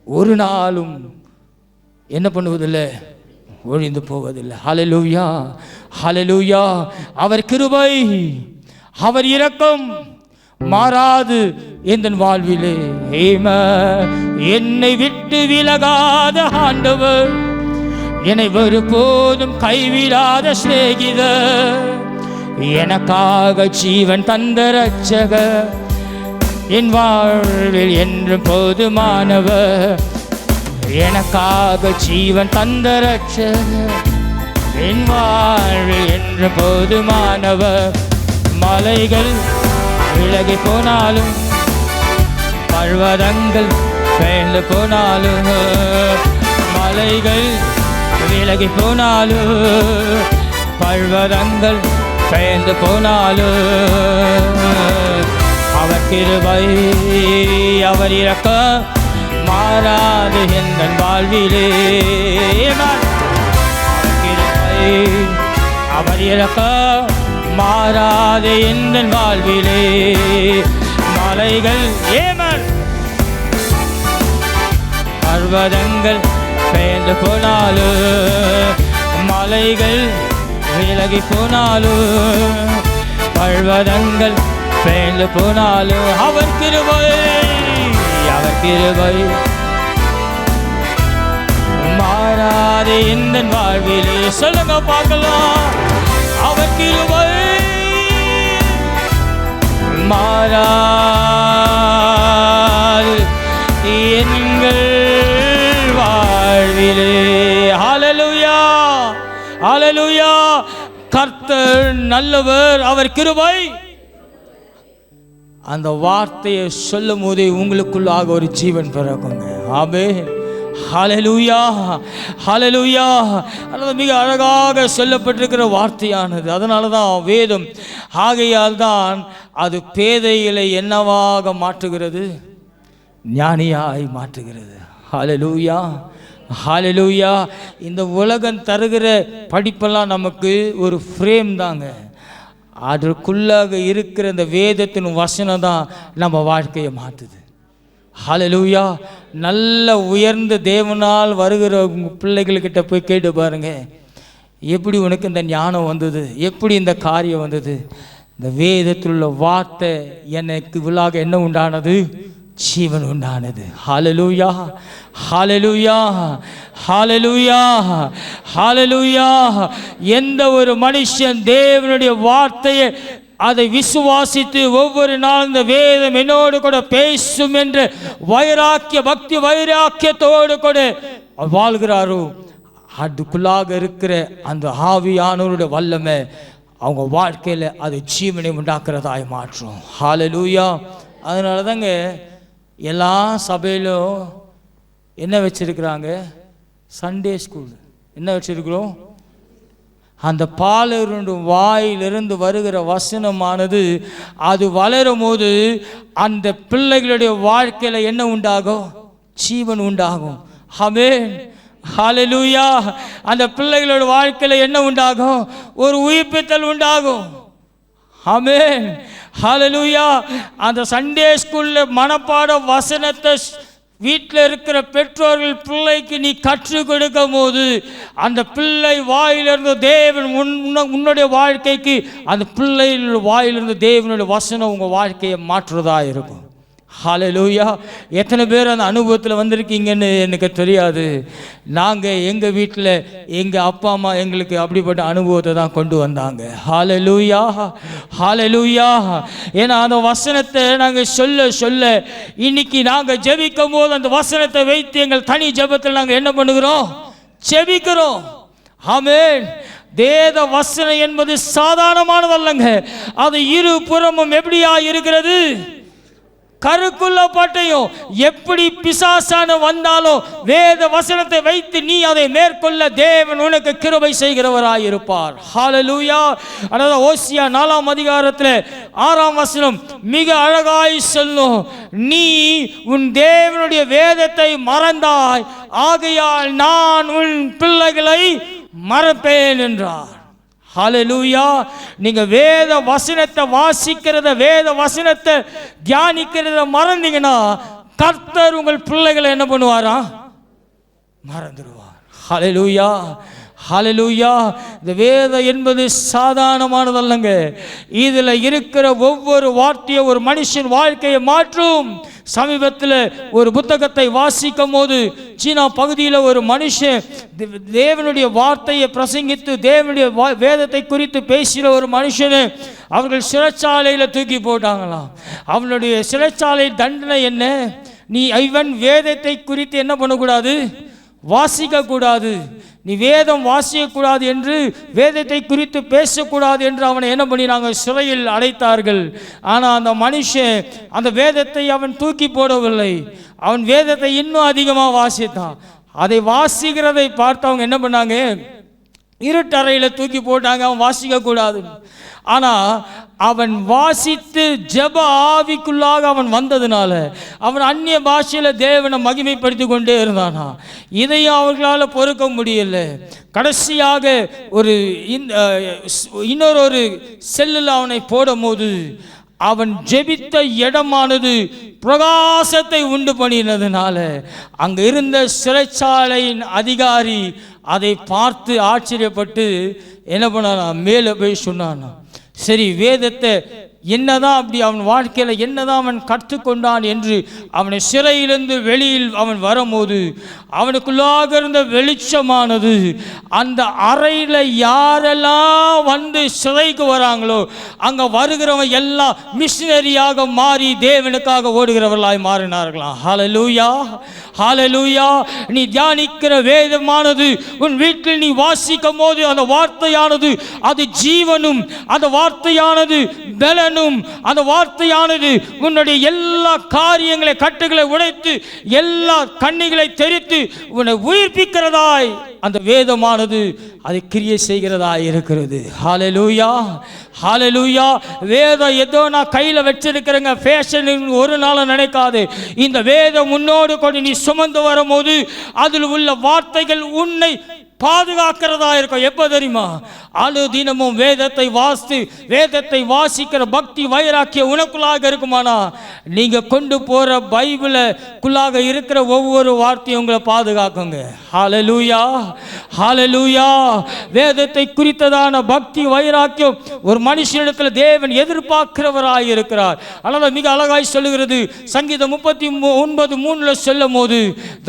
ஒரு நாளும் என்ன பண்ணுவதில்லை, ஒழிந்து போவதில்லை. ஹல்லேலூயா, ஹல்லேலூயா. அவர் கிருபை, அவர் இரக்கம் மாறாது என் வாழ்விலே. என்னை விட்டு விலகாத ஆண்டவர், என்னை ஒருபோதும் கைவிடாத சிநேகிதர், எனக்காக ஜீவன் தந்த ரட்சகர், என் வாழ்வில் என்று போதுமானவர், எனக்காக ஜீவன் தந்த ரட்சகர், என் வாழ்வில் என்று போதுமானவர். மலைகள் விலகி போனாலும் பர்வதங்கள் பெயர்ந்து போனாலும், மலைகள் விலகி போனாலும் பர்வதங்கள் பெயர்ந்து போனாலும், அவர் கிருபை அவர் இரக்கம் மாறாது எங்கள் வாழ்விலே. அவர் கிருபை அவர் இரக்கம் மாறாது எங்கள் வாழ்விலே. மலைகள் பர்வதங்கள் பெயர்ந்து போனாலும், மலைகள் விலகி போனாலும் பர்வதங்கள் பெயர்ந்து போனாலும், அவர் கிருபை அவர் கிருபை மாறாது எங்கள் வாழ்விலே. சொல்லுங்க பார்க்கலாம். அவர் கிருபை மாறாது எங்கள் வாழ்விலே. ஹல்லேலூயா, ஹல்லேலூயா. கர்த்தர் நல்லவர், அவர் கிருபை. அந்த வார்த்தையை சொல்லும் போதே உங்களுக்குள்ளாக ஒரு ஜீவன் பிறக்குங்க. ஆமென். ஹல்லேலூயா, ஹல்லேலூயா. அது மிக அழகாக சொல்லப்பட்டிருக்கிற வார்த்தையானது. அதனால தான் வேதம், ஆகையால் தான் அது பேதைகளை என்னவாக மாற்றுகிறது, ஞானியாய் மாற்றுகிறது. ஹல்லேலூயா, ஹல்லேலூயா. இந்த உலகம் தருகிற படிப்பெல்லாம் நமக்கு ஒரு ஃப்ரேம் தாங்க. அதற்குள்ளாக இருக்கிற இந்த வேதத்தின் வசனம் தான் நம்ம வாழ்க்கையை மாற்றுது. ஹல்லேலூயா. நல்ல உயர்ந்த தேவனால் வருகிற உங்கள் பிள்ளைகள்கிட்ட போய் கேட்டு பாருங்க, எப்படி உனக்கு இந்த ஞானம் வந்தது, எப்படி இந்த காரியம் வந்தது? இந்த வேதத்தில் உள்ள வார்த்தை எனக்கு உள்ளாக என்ன உண்டானது, ஜீவன் உண்டானது. ஹல்லேலூயா, ஹல்லேலூயா, ஹல்லேலூயா, ஹல்லேலூயா. எந்த ஒரு மனுஷன் தேவனுடைய வார்த்தையை அதை விசுவாசித்து ஒவ்வொரு நாள் இந்த வேதம் என்னோடு கூட பேசும் என்று வைராக்கிய பக்தி வைராக்கியத்தோடு கூட வாழ்கிறாரோ, அதுக்குள்ளாக இருக்கிற அந்த ஆவியானவருடைய வல்லமை அவங்க வாழ்க்கையில் அது ஜீவனை உண்டாக்குறதாய் மாற்றும். ஹல்லேலூயா. அதனால தாங்க எல்லா சபையிலும் என்ன வச்சிருக்கிறாங்க, சண்டே ஸ்கூல் என்ன வச்சிருக்கிறோம். அந்த பாலருடைய வாயிலிருந்து வருகிற வசனமானது அது வளரும் போது அந்த பிள்ளைகளுடைய வாழ்க்கையில் என்ன உண்டாகும், ஜீவன் உண்டாகும். ஆமென், ஹல்லேலூயா. அந்த பிள்ளைகளோட வாழ்க்கையில் என்ன உண்டாகும், ஒரு உயிர்ப்பித்தல் உண்டாகும். ஆமென், ஹல்லேலூயா. அந்த சண்டே ஸ்கூலில் மனப்பாட வசனத்தை வீட்டில் இருக்கிற பெற்றோர்கள் பிள்ளைக்கு நீ கற்றுக் கொடுக்கும் போது அந்த பிள்ளை வாயிலிருந்து தேவன் உன்னுடைய வாழ்க்கைக்கு அந்த பிள்ளைகளோட வாயிலிருந்து தேவனுடைய வசனம் உங்கள் வாழ்க்கையை மாற்றுறதா இருக்கும். ஹல்லேலூயா. எத்தனை பேர் அந்த அனுபவத்தில் வந்திருக்கீங்கன்னு எனக்கு தெரியாது. நாங்கள் எங்கள் வீட்டில் எங்கள் அப்பா அம்மா எங்களுக்கு அப்படிப்பட்ட அனுபவத்தை தான் கொண்டு வந்தாங்க. ஹல்லேலூயா, ஹல்லேலூயா. ஏன்னா அந்த வசனத்தை நாங்கள் சொல்ல சொல்ல இன்னைக்கு நாங்கள் ஜெபிக்கும் போது அந்த வசனத்தை வைத்து எங்கள் தனி ஜெபத்தில் நாங்கள் என்ன பண்ணுகிறோம், ஜெபிக்கிறோம். ஆமென். வேத வசனம் என்பது சாதாரணமானதல்லங்க. அது இரு புறமும் எப்படியா இருக்கிறது, கருக்குள்ள பட்டயம். எப்படி பிசாசான வந்தாலும் வேத வசனத்தை வைத்து நீ அதை மேற்கொள்ள தேவன் உனக்கு கிருபை செய்கிறவராய் இருப்பார். ஹல்லேலூயா. அதாவது ஓசியா 4ஆம் அதிகாரத்தில் 6ஆம் வசனம் மிக அழகாய் சொல்லும், நீ உன் தேவனுடைய வேதத்தை மறந்தாய், ஆகையால் நான் உன் பிள்ளைகளை மறப்பேன் என்றார். ஹல்லேலூயா. நீங்க வேத வசனத்தை வாசிக்கிறத, வேத வசனத்தை தியானிக்கிறத மறந்தீங்கன்னா கர்த்தர் உங்கள் பிள்ளைகளை என்ன பண்ணுவாரா? மறந்துடுவார். ஹல்லேலூயா. ஹல்லேலூயா. இந்த வேதம் என்பது சாதாரணமானதல்லங்க. இதில் இருக்கிற ஒவ்வொரு வார்த்தையும் ஒரு மனுஷன் வாழ்க்கையை மாற்றும். சமீபத்தில் ஒரு புத்தகத்தை வாசிக்கும் போது சீனா பகுதியில் ஒரு மனுஷன் தேவனுடைய வார்த்தையை பிரசங்கித்து தேவனுடைய வேதத்தை குறித்து பேசுகிற ஒரு மனுஷனை அவர்கள் சிறைச்சாலையில் தூக்கி போட்டாங்களாம். அவனுடைய சிறைச்சாலை தண்டனை என்ன? நீ இவன் வேதத்தை குறித்து என்ன பண்ணக்கூடாது? வாசிக்கக்கூடாது. நீ வேதம் வாசிக்கக்கூடாது என்று, வேதத்தை குறித்து பேசக்கூடாது என்று அவனை என்ன பண்ணினாங்க? சிறையில் அடைத்தார்கள். ஆனால் அந்த மனுஷன் அந்த வேதத்தை அவன் தூக்கி போடவில்லை. அவன் வேதத்தை இன்னும் அதிகமாக வாசித்தான். அதை வாசிக்கிறதை பார்த்து அவங்க என்ன பண்ணாங்க? இருட்டறையில் தூக்கி போட்டாங்க, அவன் வாசிக்கக்கூடாது. ஆனால் அவன் வாசித்து ஜெப ஆவிக்குள்ளாக அவன் வந்ததுனால அவன் அந்நிய பாஷையில் தேவனை மகிமைப்படுத்தி கொண்டே இருந்தானா. இதையும் அவர்களால் பொறுக்க முடியல. கடைசியாக ஒரு இன்னொரு செல்லில் அவனை போடும் போது அவன் ஜெபித்த இடமானது பிரகாசத்தை உண்டு பண்ணினதுனால அங்கே இருந்த சிறைச்சாலையின் அதிகாரி அதை பார்த்து ஆச்சரியப்பட்டு என்ன பண்ணானா? மேலே போய் சொன்னானா, சரி வேதத்தை என்னதான் அப்படி அவன் வாழ்க்கையில் என்னதான் அவன் கற்றுக்கொண்டான் என்று அவனை சிறையிலிருந்து வெளியில் அவன் வரும்போது அவனுக்குள்ளாக இருந்த வெளிச்சமானது அந்த அறையில் யாரெல்லாம் வந்து சிறைக்கு வராங்களோ அங்கே வருகிறவன் எல்லாம் மிஷினரியாக மாறி தேவனுக்காக ஓடுகிறவர்களாய் மாறினார்களாம். ஹல்லேலூயா. ஹல்லேலூயா. நீ தியானிக்கிற வேதமானது உன் வீட்டில் நீ வாசிக்கும் போது அந்த வார்த்தையானது அது ஜீவனும், அந்த வார்த்தையானது பலனும், அந்த வார்த்தையானது உன்னுடைய எல்லா காரியங்களை கட்டுகளை உடைத்து எல்லா கண்ணிகளை தெரித்து உன்னை உயிர்ப்பிக்கிறதாய் அந்த வேதமானது அதை கிரியை செய்கிறதாய் இருக்கிறது. ஹல்லேலூயா. ஹல்லேலூயா. வேதம் ஏதோ நான் கையில் வச்சிருக்கிறேங்க ஃபேஷன் ஒரு நாள் நினைக்காது. இந்த வேதம் உன்னோடு கொண்டு நீ சுமந்து வரும்போது அதில் உள்ள வார்த்தைகள் உன்னை பாதுகாக்கிறதா இருக்கும். எப்போ தெரியுமா? அனுதினமும் வேதத்தை வாசித்து வேதத்தை வாசிக்கிற பக்தி வைராக்கிய உனக்குள்ளாக இருக்குமானா நீங்கள் கொண்டு போகிற பைபிளுக்குள்ளாக இருக்கிற ஒவ்வொரு வார்த்தையும் உங்களை பாதுகாக்குங்க. ஹல்லேலூயா. ஹல்லேலூயா. வேதத்தை குறித்ததான பக்தி வைராக்கியம் ஒரு மனுஷனிடத்தில் தேவன் எதிர்பார்க்கிறவராய் இருக்கிறார். அதனால் மிக அழகாய் சொல்லுகிறது சங்கீதம் 39:3 சொல்லும் போது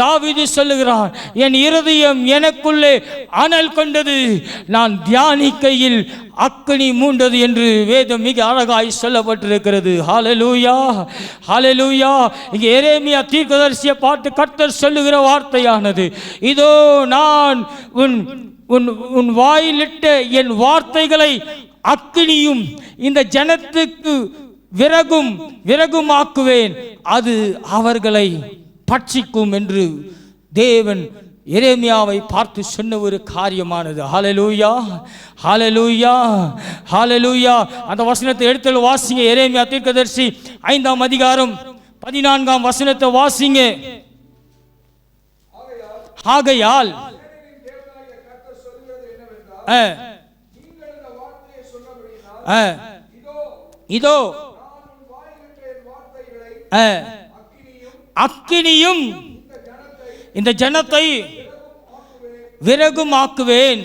தாவீது சொல்லுகிறான், என் இருதயம் எனக்குள்ளே அனல் கொண்டது, நான் தியானிக்கையில் அக்கினி மூண்டது என்று வேதம் மிக அழகாய் சொல்லப்பட்டிருக்கிறது. ஹல்லேலூயா. ஹல்லேலூயா. இங்கே எரேமியா தீர்க்கதரிசியை பார்த்து கர்த்தர் சொல்லுகிற வார்த்தையானது, இதோ நான் உன் வாயிலிட்ட என் வார்த்தைகளை அக்கினியும் இந்த ஜனத்துக்கு விறகுமாக்குவேன், அது அவர்களை பட்சிக்கும் என்று தேவன் எரேமியாவை பார்த்து சொன்ன ஒரு காரியமானது. ஹல்லேலூயா. ஹல்லேலூயா. ஹல்லேலூயா. அந்த வசனத்தை எடுத்து வாசிங்க. எரேமியா தீர்க்கதரிசி 5ஆம் அதிகாரம் 14ஆம் வசனத்தை வாசிங்க. ஆகையால் இதோ அக்கினியும் இந்த ஜனத்தை விறகுமாக்குவேன்,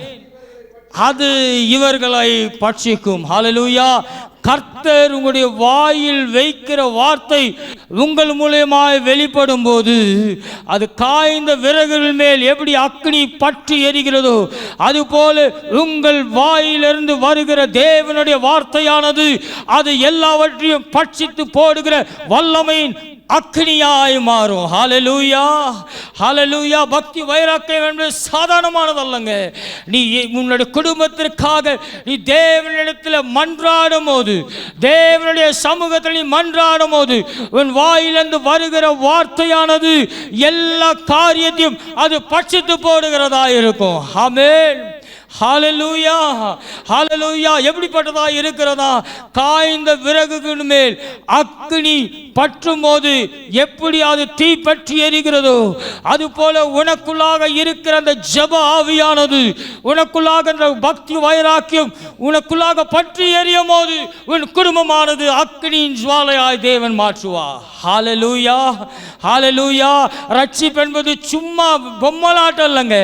அது இவர்களை பட்சிக்கும். ஹல்லேலூயா. கர்த்தர் உங்களுடைய வாயில் வைக்கிற வார்த்தை உங்கள் மூலமாய் வெளிப்படும் போது அது காய்ந்த விறகுகள் மேல் எப்படி அக்கினி பற்றி எரிகிறதோ அதுபோல உங்கள் வாயிலிருந்து வருகிற தேவனுடைய வார்த்தையானது அது எல்லாவற்றையும் பட்சித்து போடுகிற வல்லமையின் அக்னியாய் மாறும். ஹல்லேலூயா, ஹல்லேலூயா. பக்தி வைராக்கியம் என்பது சாதாரணமானதல்லங்க. நீ உன்னுடைய குடும்பத்திற்காக நீ தேவனிடத்தில் மன்றாடும் போது, தேவனுடைய சமூகத்தில் நீ மன்றாடும் போது, உன் வாயிலிருந்து வருகிற வார்த்தையானது எல்லா காரியத்தையும் அது பட்சித்து போடுகிறதா இருக்கும். ஆமென். ஹல்லேலூயா, ஹல்லேலூயா. எப்படிப்பட்டதா இருக்கிறதா? காய்ந்த விறகுகளின் மேல் அக்னி பற்றும் போது எப்படி அது தீ பற்றி எரிகிறதோ, அதுபோல உனக்குள்ளாக இருக்கிற அந்த ஜெப ஆவியானது, உனக்குள்ளாக அந்த பக்தி வைராக்கியம் உனக்குள்ளாக பற்றி எரியும் போது உன் குடும்பமானது அக்னியின் ஜுவாலையாய் தேவன் மாற்றுவார். ஹல்லேலூயா, ஹல்லேலூயா. ரட்சிப்பு என்பது சும்மா பொம்மலாட்டம் இல்லைங்க.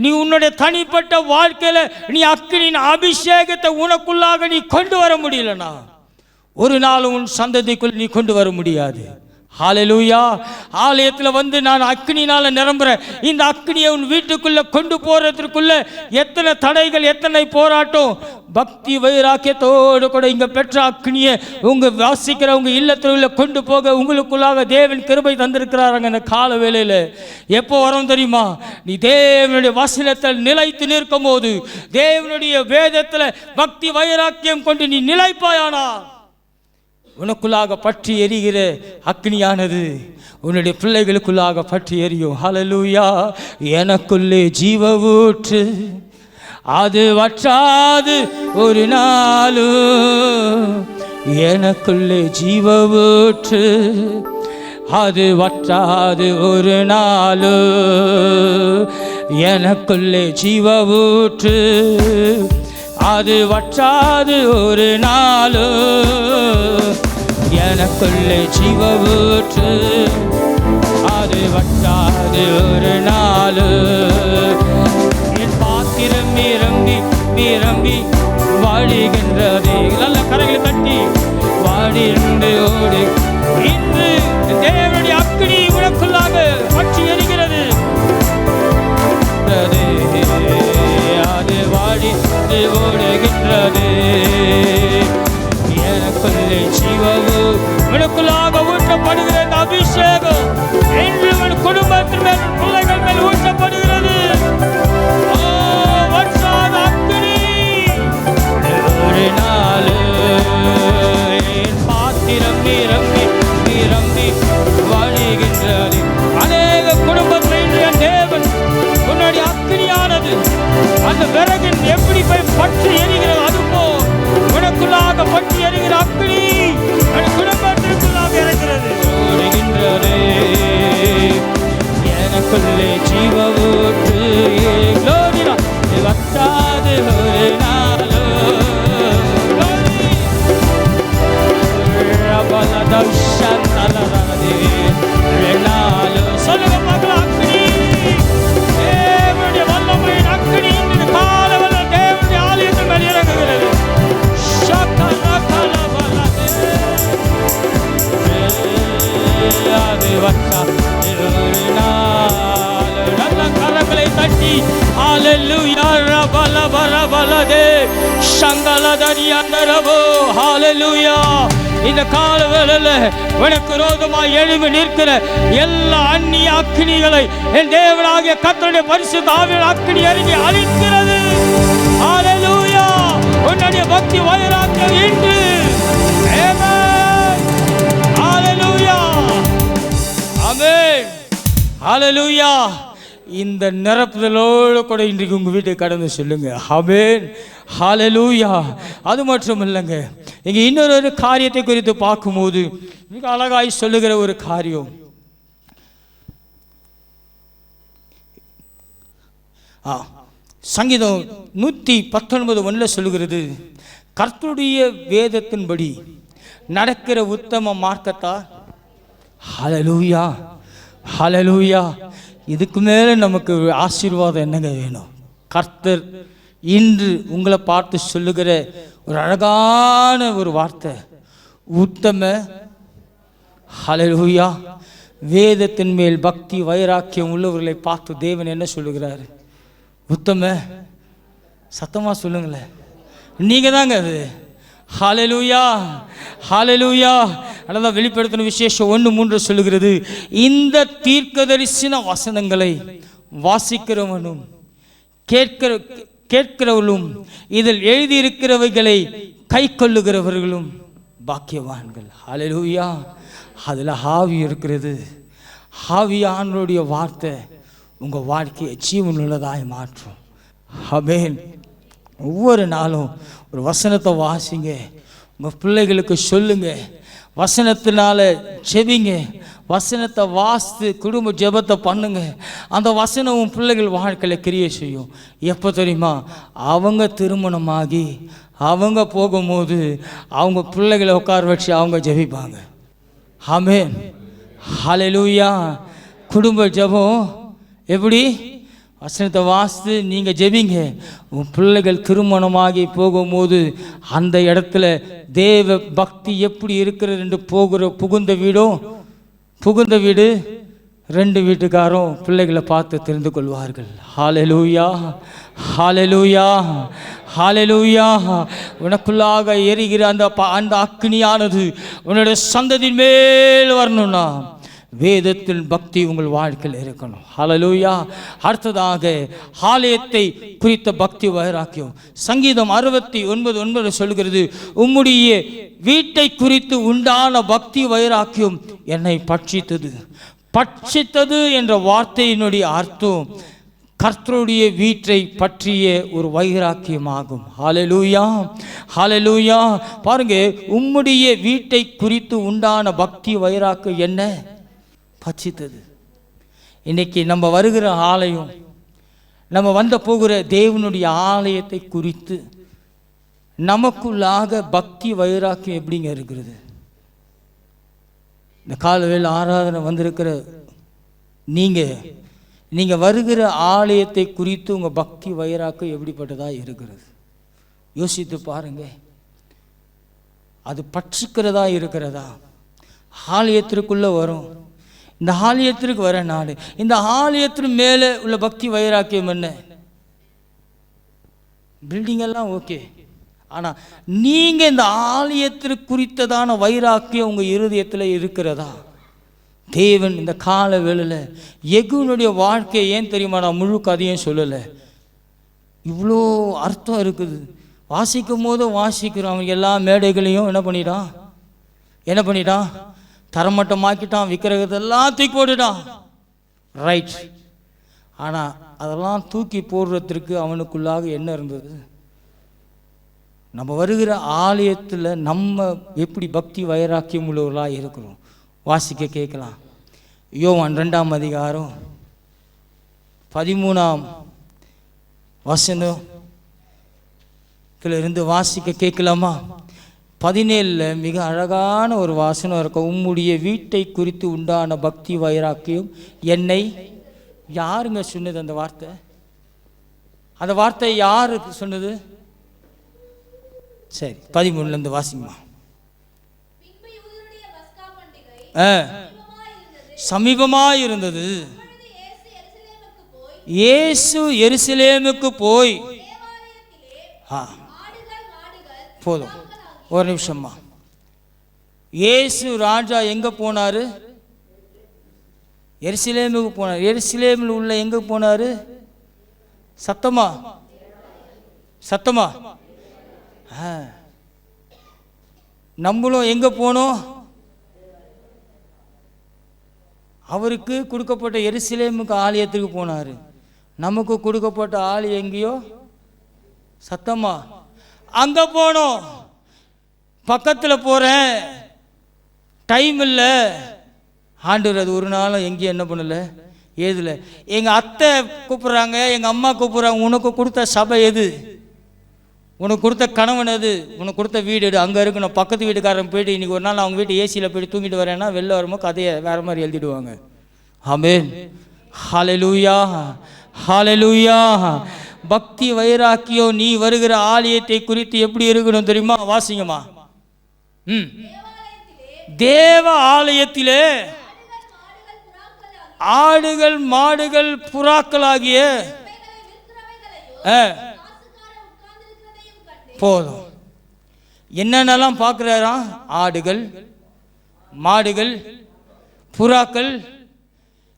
நீ உன்னுடைய தனிப்பட்ட வாழ்க்கையில நீ அக்னியின் அபிஷேகத்தை உனக்குள்ளாக நீ கொண்டு வர முடியலனா ஒரு நாள் உன் சந்ததிக்குள் நீ கொண்டு வர முடியாது. ஹல்லேலூயா. ஆலயத்தில் வந்து நான் அக்னினால நிரம்புறேன். இந்த அக்னியை உன் வீட்டுக்குள்ள கொண்டு போறதுக்குள்ள எத்தனை தடைகள், எத்தனை போராட்டம். பக்தி வைராக்கியத்தோடு கூட இங்க பெற்ற அக்னியை உங்க வாசிக்கிற உங்க இல்லத்தில் கொண்டு போக உங்களுக்குள்ளாக தேவன் கிருபை தந்திருக்கிறாங்க. இந்த கால வேளையில எப்போ வரும் தெரியுமா? நீ தேவனுடைய வசனத்தில் நிலைத்து நிற்கும் போது, தேவனுடைய வேதத்தில் பக்தி வைராக்கியம் கொண்டு நீ நிலைப்பாயானா உனக்குள்ளாக பற்றி எரிகிற அக்னியானது உன்னுடைய பிள்ளைகளுக்குள்ளாக பற்றி எரியும். ஹல்லேலூயா. எனக்குள்ளே ஜீவ ஊற்று அது வற்றாது ஒரு நாளும், எனக்குள்ளே ஜீவ ஊற்று அது வற்றாது ஒரு நாளும், எனக்குள்ளே ஜீவ ஊற்று அது வற்றாது ஒரு நாளும், எனக்குள்ளே ஜீவ ஊற்று அது வற்றாது ஒரு நாளும். என் பாத்திரம் நிரம்பி நிரம்பி வாழுகின்றதே. நல்ல கரைகளை தட்டி வாடிந்து ஓடு. இன்று தேவனுடைய அக்னி உனக்குள்ளாக பற்றி எரிகிறது. அது வாடி ஓடுகின்றது. எனக்குள்ளே ஜீவவு உனக்குள்ளாக ஊற்றப்படுகிற இந்த அபிஷேகம் என்று உன் குடும்பத்தின் மேல் பிள்ளைகள் மேல் ஊற்றப்படுகிறது. ஒரு நாள் என் பாத்திரம் நிரம்பி நிரம்பி வாழுகின்றது. அநேக குடும்பத்தில் என் தேவன் உன்னுடைய அக்னியானது அந்த விறகின் எப்படி போய் பற்றி எரிகிறது, அதுபோ உனக்குள்ளாக பற்றி எரிகிற அக்னி என் குடும்பத்திற்குள்ளாக இறங்கிறது. ஓடுகின்றது. எனக்குள்ளே ஜீவ ஊற்று வற்றாது ஒரு நாளோ. சொல்லுங்க பார்க்கலாம். அக்னி தேவனுடைய வல்லமையின் அக்னி இந்த காலவல்ல தேவனுடைய ஆலயத்தில் மேல் இறங்குகிறது. நல்ல கரங்களை தட்டி ஹல்லேலூயா ரபல பரபலதே சங்கலதரி அந்தரபோ. ஹல்லேலூயா. இந்த காலவேளையில உனக்கு விரோதமாய் எழும்பி நிற்கிற எல்லா அந்நிய அக்னிகளை என் தேவனாகிய கர்த்தருடைய பரிசுத்த ஆவியின் அக்னி இறங்கி அழிக்கிறது. ஹல்லேலூயா. உன்னுடைய பக்தி வைராக்கியம் இன்று. ஆமென். ஹல்லேலூயா. ஆமென். ஹல்லேலூயா. இந்த நிரப்புதலோடு கூட இன்றைக்கு உங்கள் வீட்டை கடந்து சொல்லுங்க. ஆமென். ஹல்லேலூயா. அது மட்டும் இல்லைங்க, இங்கே இன்னொரு காரியத்தை குறித்து பார்க்கும்போது மிக அழகாய் சொல்லுகிற ஒரு காரியம். சங்கீதம் 119:1 சொல்லுகிறது, கர்த்தருடைய வேதத்தின்படி நடக்கிற உத்தம மார்க்கத்தார். ஹல்லேலூயா, ஹல்லேலூயா. இதுக்கு மேலே நமக்கு ஆசீர்வாதம் என்னங்க வேணும்? கர்த்தர் இன்று உங்களை பார்த்து சொல்லுகிற ஒரு அழகான ஒரு வார்த்தை, உத்தம. ஹல்லேலூயா. வேதத்தின் மேல் பக்தி வைராக்கியம் உள்ளவர்களை பார்த்து தேவன் என்ன சொல்லுகிறார்? உத்தம. சத்தமா சொல்லுங்களேன், நீங்க தாங்க அது. ஹல்லேலூயா, ஹல்லேலூயா. அதான் வெளிப்படுத்தின விசேஷம் 1:3 சொல்லுகிறது, இந்த தீர்க்கதரிசன வசனங்களை வாசிக்கிறவனும் கேட்கிறவர்களும் இதில் எழுதியிருக்கிறவைகளை கை கொள்ளுகிறவர்களும் பாக்கியவான்கள். ஹல்லேலூயா. அதில் ஆவி இருக்கிறது. ஆவியானவருடைய வார்த்தை உங்கள் வாழ்க்கையை ஜீவனுள்ளதாய் மாற்றும். ஆமென். ஒவ்வொரு நாளும் ஒரு வசனத்தை வாசிங்க, உங்கள் பிள்ளைகளுக்கு சொல்லுங்க, வசனத்தினால ஜெபிங்க, வசனத்தை வாசித்து குடும்ப ஜெபத்தை பண்ணுங்க. அந்த வசனம் உன் பிள்ளைகள் வாழ்க்கையில் கிரியை செய்யும். எப்போ தெரியுமா? அவங்க திருமணமாகி அவங்க போகும்போது அவங்க பிள்ளைகளை உட்கார வச்சு அவங்க ஜெபிப்பாங்க. ஆமென். ஹல்லேலூயா. குடும்ப ஜெபம் எப்படி? வசனத்தை வாசித்து நீங்கள் ஜெபிங்க. உன் பிள்ளைகள் திருமணமாகி போகும்போது அந்த இடத்துல தேவ பக்தி எப்படி இருக்கிறது என்று புகுந்த வீடு 2 வீட்டுக்காரும் பிள்ளைகளை பார்த்து தெரிந்து கொள்வார்கள். ஹல்லேலூயா, ஹல்லேலூயா, ஹல்லேலூயா. உனக்குள்ளாக எரிகிற அந்த அக்கினியானது உன்னுடைய சந்ததியின் மேல் வரணும்னா வேதத்தில் பக்தி உங்கள் வாழ்க்கையில் இருக்கணும். ஹல்லேலூயா. அடுத்ததாக ஆலயத்தை குறித்த பக்தி வைராக்கியம். சங்கீதம் 69:9 சொல்கிறது, உம்முடைய வீட்டை குறித்து உண்டான பக்தி வைராக்கியம் என்னை பட்சித்தது என்ற வார்த்தையினுடைய அர்த்தம் கர்த்தருடைய வீட்டை பற்றிய ஒரு வைராக்கியமாகும். ஹல்லேலூயா, ஹல்லேலூயா. பாருங்க, உம்முடைய வீட்டை குறித்து உண்டான பக்தி வைராக்கியம் என்ன? பட்சித்தது. இன்னைக்கு நம்ம வருகிற ஆலயம், நம்ம போகிற தேவனுடைய ஆலயத்தை குறித்து நமக்குள்ளாக பக்தி வைராக்கியம் எப்படிங்க இருக்கிறது? இந்த காலவேளை ஆராதனை வந்திருக்கிற நீங்கள் வருகிற ஆலயத்தை குறித்து உங்கள் பக்தி வைராக்கியம் எப்படிப்பட்டதா இருக்கிறது? யோசித்து பாருங்க. அது பற்றுக்கிறதா இருக்கிறதா? ஆலயத்திற்குள்ளே வரும், இந்த ஆலயத்திற்கு வர நாடு, இந்த ஆலயத்திற்கு மேலே உள்ள பக்தி வைராக்கியம் என்ன? பில்டிங் எல்லாம் ஓகே, ஆனால் நீங்கள் இந்த ஆலயத்திற்கு குறித்ததான வைராக்கியம் உங்கள் இருதயத்தில் இருக்கிறதா? தேவன் இந்த கால வேளையில் யெகூனுடைய வாழ்க்கை ஏன் தெரியுமா? நான் முழு கதையும் சொல்லலை. இவ்வளோ அர்த்தம் இருக்குது. வாசிக்கும் போது வாசிக்கிறோம். அவன் எல்லா மேடைகளையும் என்ன பண்ணிட்டான்? தரமட்டமாக்கிட்டான். விக்கிரகத்தெல்லாம் தூக்கி போட்டுட்டான். ரைட். ஆனால் அதெல்லாம் தூக்கி போடுறதுக்கு அவனுக்குள்ளாக என்ன இருந்தது? நம்ம வருகிற ஆலயத்தில் நம்ம எப்படி பக்தி வைராக்கியம் உள்ளவர்களாக இருக்கிறோம்? வாசிக்க கேட்கலாம். யோவான் 2ஆம் அதிகாரம் 13ஆம் வசனத்திலிருந்து வாசிக்க கேட்கலாமா? 17 மிக அழகான ஒரு வாசனம் இருக்கும். உம்முடைய வீட்டை குறித்து உண்டான பக்தி வைராக்கியம் என்னை. யாருங்க சொன்னது அந்த வார்த்தை? அந்த வார்த்தை யாருக்கு சொன்னது? சரி, 13லேருந்து வாசிங்கம்மா. சமீபமாயிருந்தது. இயேசு எருசலேமுக்கு போய் போதும் ஒரு நிமிஷம்மா. இயேசு ராஜா எங்கே போனார்? எருசலேமுக்கு போனார். எருசலேமில் உள்ள எங்கே போனார்? சத்தமா நம்மளும் எங்கே போனோம்? அவருக்கு கொடுக்கப்பட்ட எருசலேமுக்கு ஆலயத்துக்கு போனார். நமக்கு கொடுக்கப்பட்ட ஆலயம் எங்கேயோ? சத்தமா அங்கே போனோம். பக்கத்தில் போகிறேன், டைம் இல்லை. ஆண்டவர் அது ஒரு நாளும் எங்கேயும் என்ன பண்ணலை, ஏதில். எங்கள் அத்தை கூப்பிட்றாங்க, எங்கள் அம்மா கூப்பிட்றாங்க. உனக்கு கொடுத்த சபை எது? உனக்கு கொடுத்த கணவன் எது? உனக்கு கொடுத்த வீடு எது? அங்கே இருக்கணும். பக்கத்து வீட்டுக்காரன் போய்ட்டு இன்றைக்கி ஒரு நாள் அவங்க வீட்டு ஏசியில் போய்ட்டு தூங்கிட்டு வரேன்னா வெளில வரும்போது கதையை வேறு மாதிரி எழுதிடுவாங்க. ஆமென். ஹல்லேலூயா, ஹல்லேலூயா. பக்தி வைராக்கியம் நீ வருகிற ஆலயத்தை குறித்து எப்படி இருக்கணும் தெரியுமா? வாசிங்கம்மா. தேவ ஆலயத்திலே ஆடுகள் மாடுகள் புறாக்களாகிய போதும். என்னென்னலாம் பார்க்குறாரா? ஆடுகள் மாடுகள், புறாக்கள்,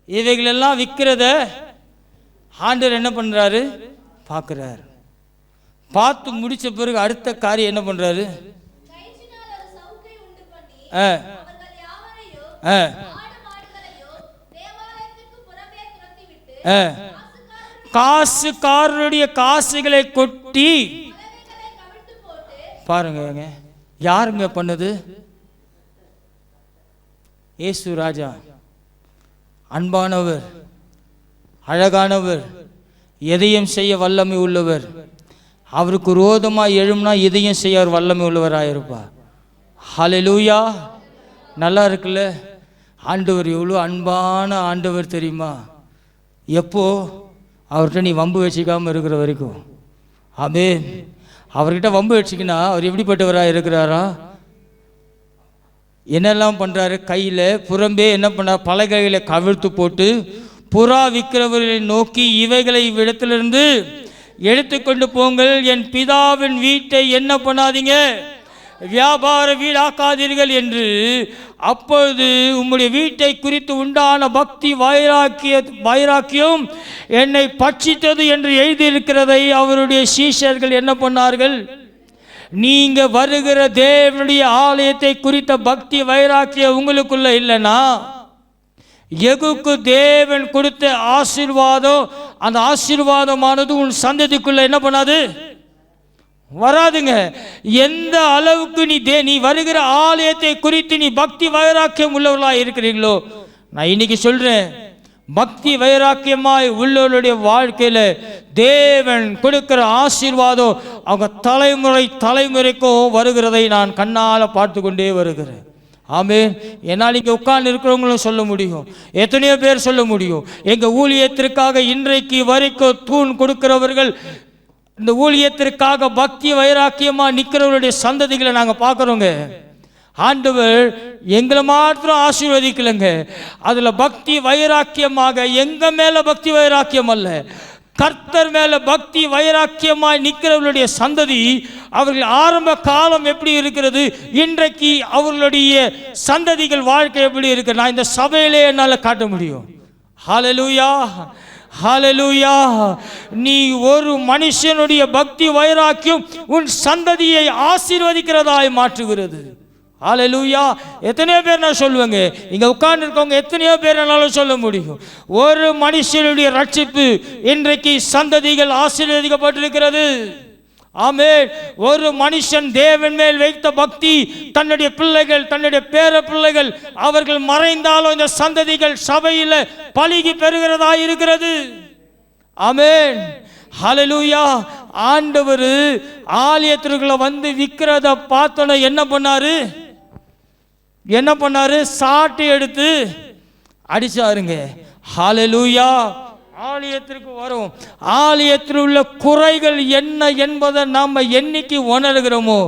இவைகளெல்லாம் விற்கிறத ஆண்டவர் என்ன பண்ணுறாரு? பார்க்குறாரு. பார்த்து முடித்த பிறகு அடுத்த காரியம் என்ன பண்ணுறாரு? காசுக்காரருடைய காசுகளை கொட்டி பாருங்க. யாருங்க பண்ணது? இயேசு ராஜா, அன்பானவர், அழகானவர், எதையும் செய்ய வல்லமை உள்ளவர். அவருக்கு விரோதமாக எழும்னா எதையும் செய்ய அவர் வல்லமை உள்ளவராயிருப்பார். ஹல்லேலூயா. நல்லா இருக்குல்ல? ஆண்டவர் எவ்வளோ அன்பான ஆண்டவர் தெரியுமா? எப்போ? அவர்கிட்ட நீ வம்பு வச்சுக்காமல் இருக்கிற வரைக்கும். ஆமென். அவர்கிட்ட வம்பு வச்சுக்கினா அவர் எப்படிப்பட்டவராக இருக்கிறாரா? என்னெல்லாம் பண்ணுறாரு? கையில் புறம்பே என்ன பண்ணார்? பலகைகளை கவிழ்த்து போட்டு புறா விற்கிறவர்களை நோக்கி, இவைகளை இடத்திலிருந்து எடுத்துக்கொண்டு போங்கள், என் பிதாவின் வீட்டை என்ன பண்ணாதீங்க, வியாபார வீடாக்காதீர்கள் என்று. அப்பொழுது உம்முடைய வீட்டை குறித்து உண்டான பக்தி வைராக்கியம் என்னை பட்சித்தது என்று எழுதியிருக்கிறதை அவருடைய சீஷர்கள் என்ன பண்ணார்கள்? நீங்க வருகிற தேவனுடைய ஆலயத்தை குறித்த பக்தி வைராக்கியம் உங்களுக்குள்ள இல்லைன்னா, எகுக்கு தேவன் கொடுத்த ஆசீர்வாதம், அந்த ஆசீர்வாதமானது உன் சந்ததிக்குள்ள என்ன பண்ணாது? வராதுங்க. எந்த அளவுக்கு நீ வருகிற ஆலயத்தை குறித்து நீ பக்தி வைராக்கியம் உள்ளவர்களா இருக்கிறீங்களோ, நான் இன்னைக்கு சொல்றேன், பக்தி வைராக்கியமாய் உள்ளவருடைய வாழ்க்கையில தேவன் கொடுக்கிற ஆசீர்வாதம் அவங்க தலைமுறைக்கும் வருகிறதை நான் கண்ணால் பார்த்து கொண்டே வருகிறேன். ஆமென். என்னால் இங்கே உட்கார்ந்து இருக்கிறவங்களும் சொல்ல முடியும், எத்தனையோ பேர் சொல்ல முடியும். எங்கள் ஊழியத்திற்காக இன்றைக்கு வரைக்கும் தூண் கொடுக்கிறவர்கள், இந்த ஊழியத்திற்காக பக்தி வைராக்கியமாக நிற்கிறவருடைய சந்ததிகளை நாங்கள் பார்க்குறோங்க. ஆண்டவர் எங்களை மாத்திரம் ஆசீர்வதிக்கலைங்க, அதில் பக்தி வைராக்கியமாக, எங்கள் மேலே பக்தி வைராக்கியம் அல்ல, கர்த்தர் மேலே பக்தி வைராக்கியமாய் நிற்கிறவர்களுடைய சந்ததி, அவர்கள் ஆரம்ப காலம் எப்படி இருக்கிறது, இன்றைக்கு அவர்களுடைய சந்ததிகள் வாழ்க்கை எப்படி இருக்கு, நான் இந்த சபையிலே என்னால் காட்ட முடியும். ஹல்லேலூயா, ஹல்லேலூயா. நீ ஒரு மனுஷனுடைய பக்தி வைராக்கியம் உன் சந்ததியை ஆசீர்வதிக்கிறதாய் மாற்றுகிறது. ஹல்லேலூயா. எத்தனையோ பேர் நான் சொல்லுவேங்க, இங்கே உட்கார்ந்து இருக்கவங்க எத்தனையோ பேர் என்னாலும் சொல்ல முடியும். ஒரு மனுஷனுடைய ரட்சிப்பு இன்றைக்கு சந்ததிகள் ஆசீர்வதிக்கப்பட்டிருக்கிறது. ஆமென். ஒரு மனுஷன் தேவன் மேல் வைத்த பக்தி, தன்னுடைய பிள்ளைகள், தன்னுடைய பேர பிள்ளைகள் அவர்கள் மறைந்தாலும் இந்த சந்ததிகள் சபையில் பலுகி பெறுகிறதா இருக்கிறது. ஆமென். ஹல்லேலூயா. ஆண்டவர் ஆலயத்திற்குள்ள வந்து விற்கிறத பார்த்தோன்னா என்ன பண்ணாரு? சாட்டை எடுத்து அடிச்சாருங்க. ஹல்லேலூயா. ஆலயத்திற்கு வரும், ஆலயத்தில் உள்ள குறைகள் என்ன என்பதை நாம் என்னைக்கு உணர்கிறோமோ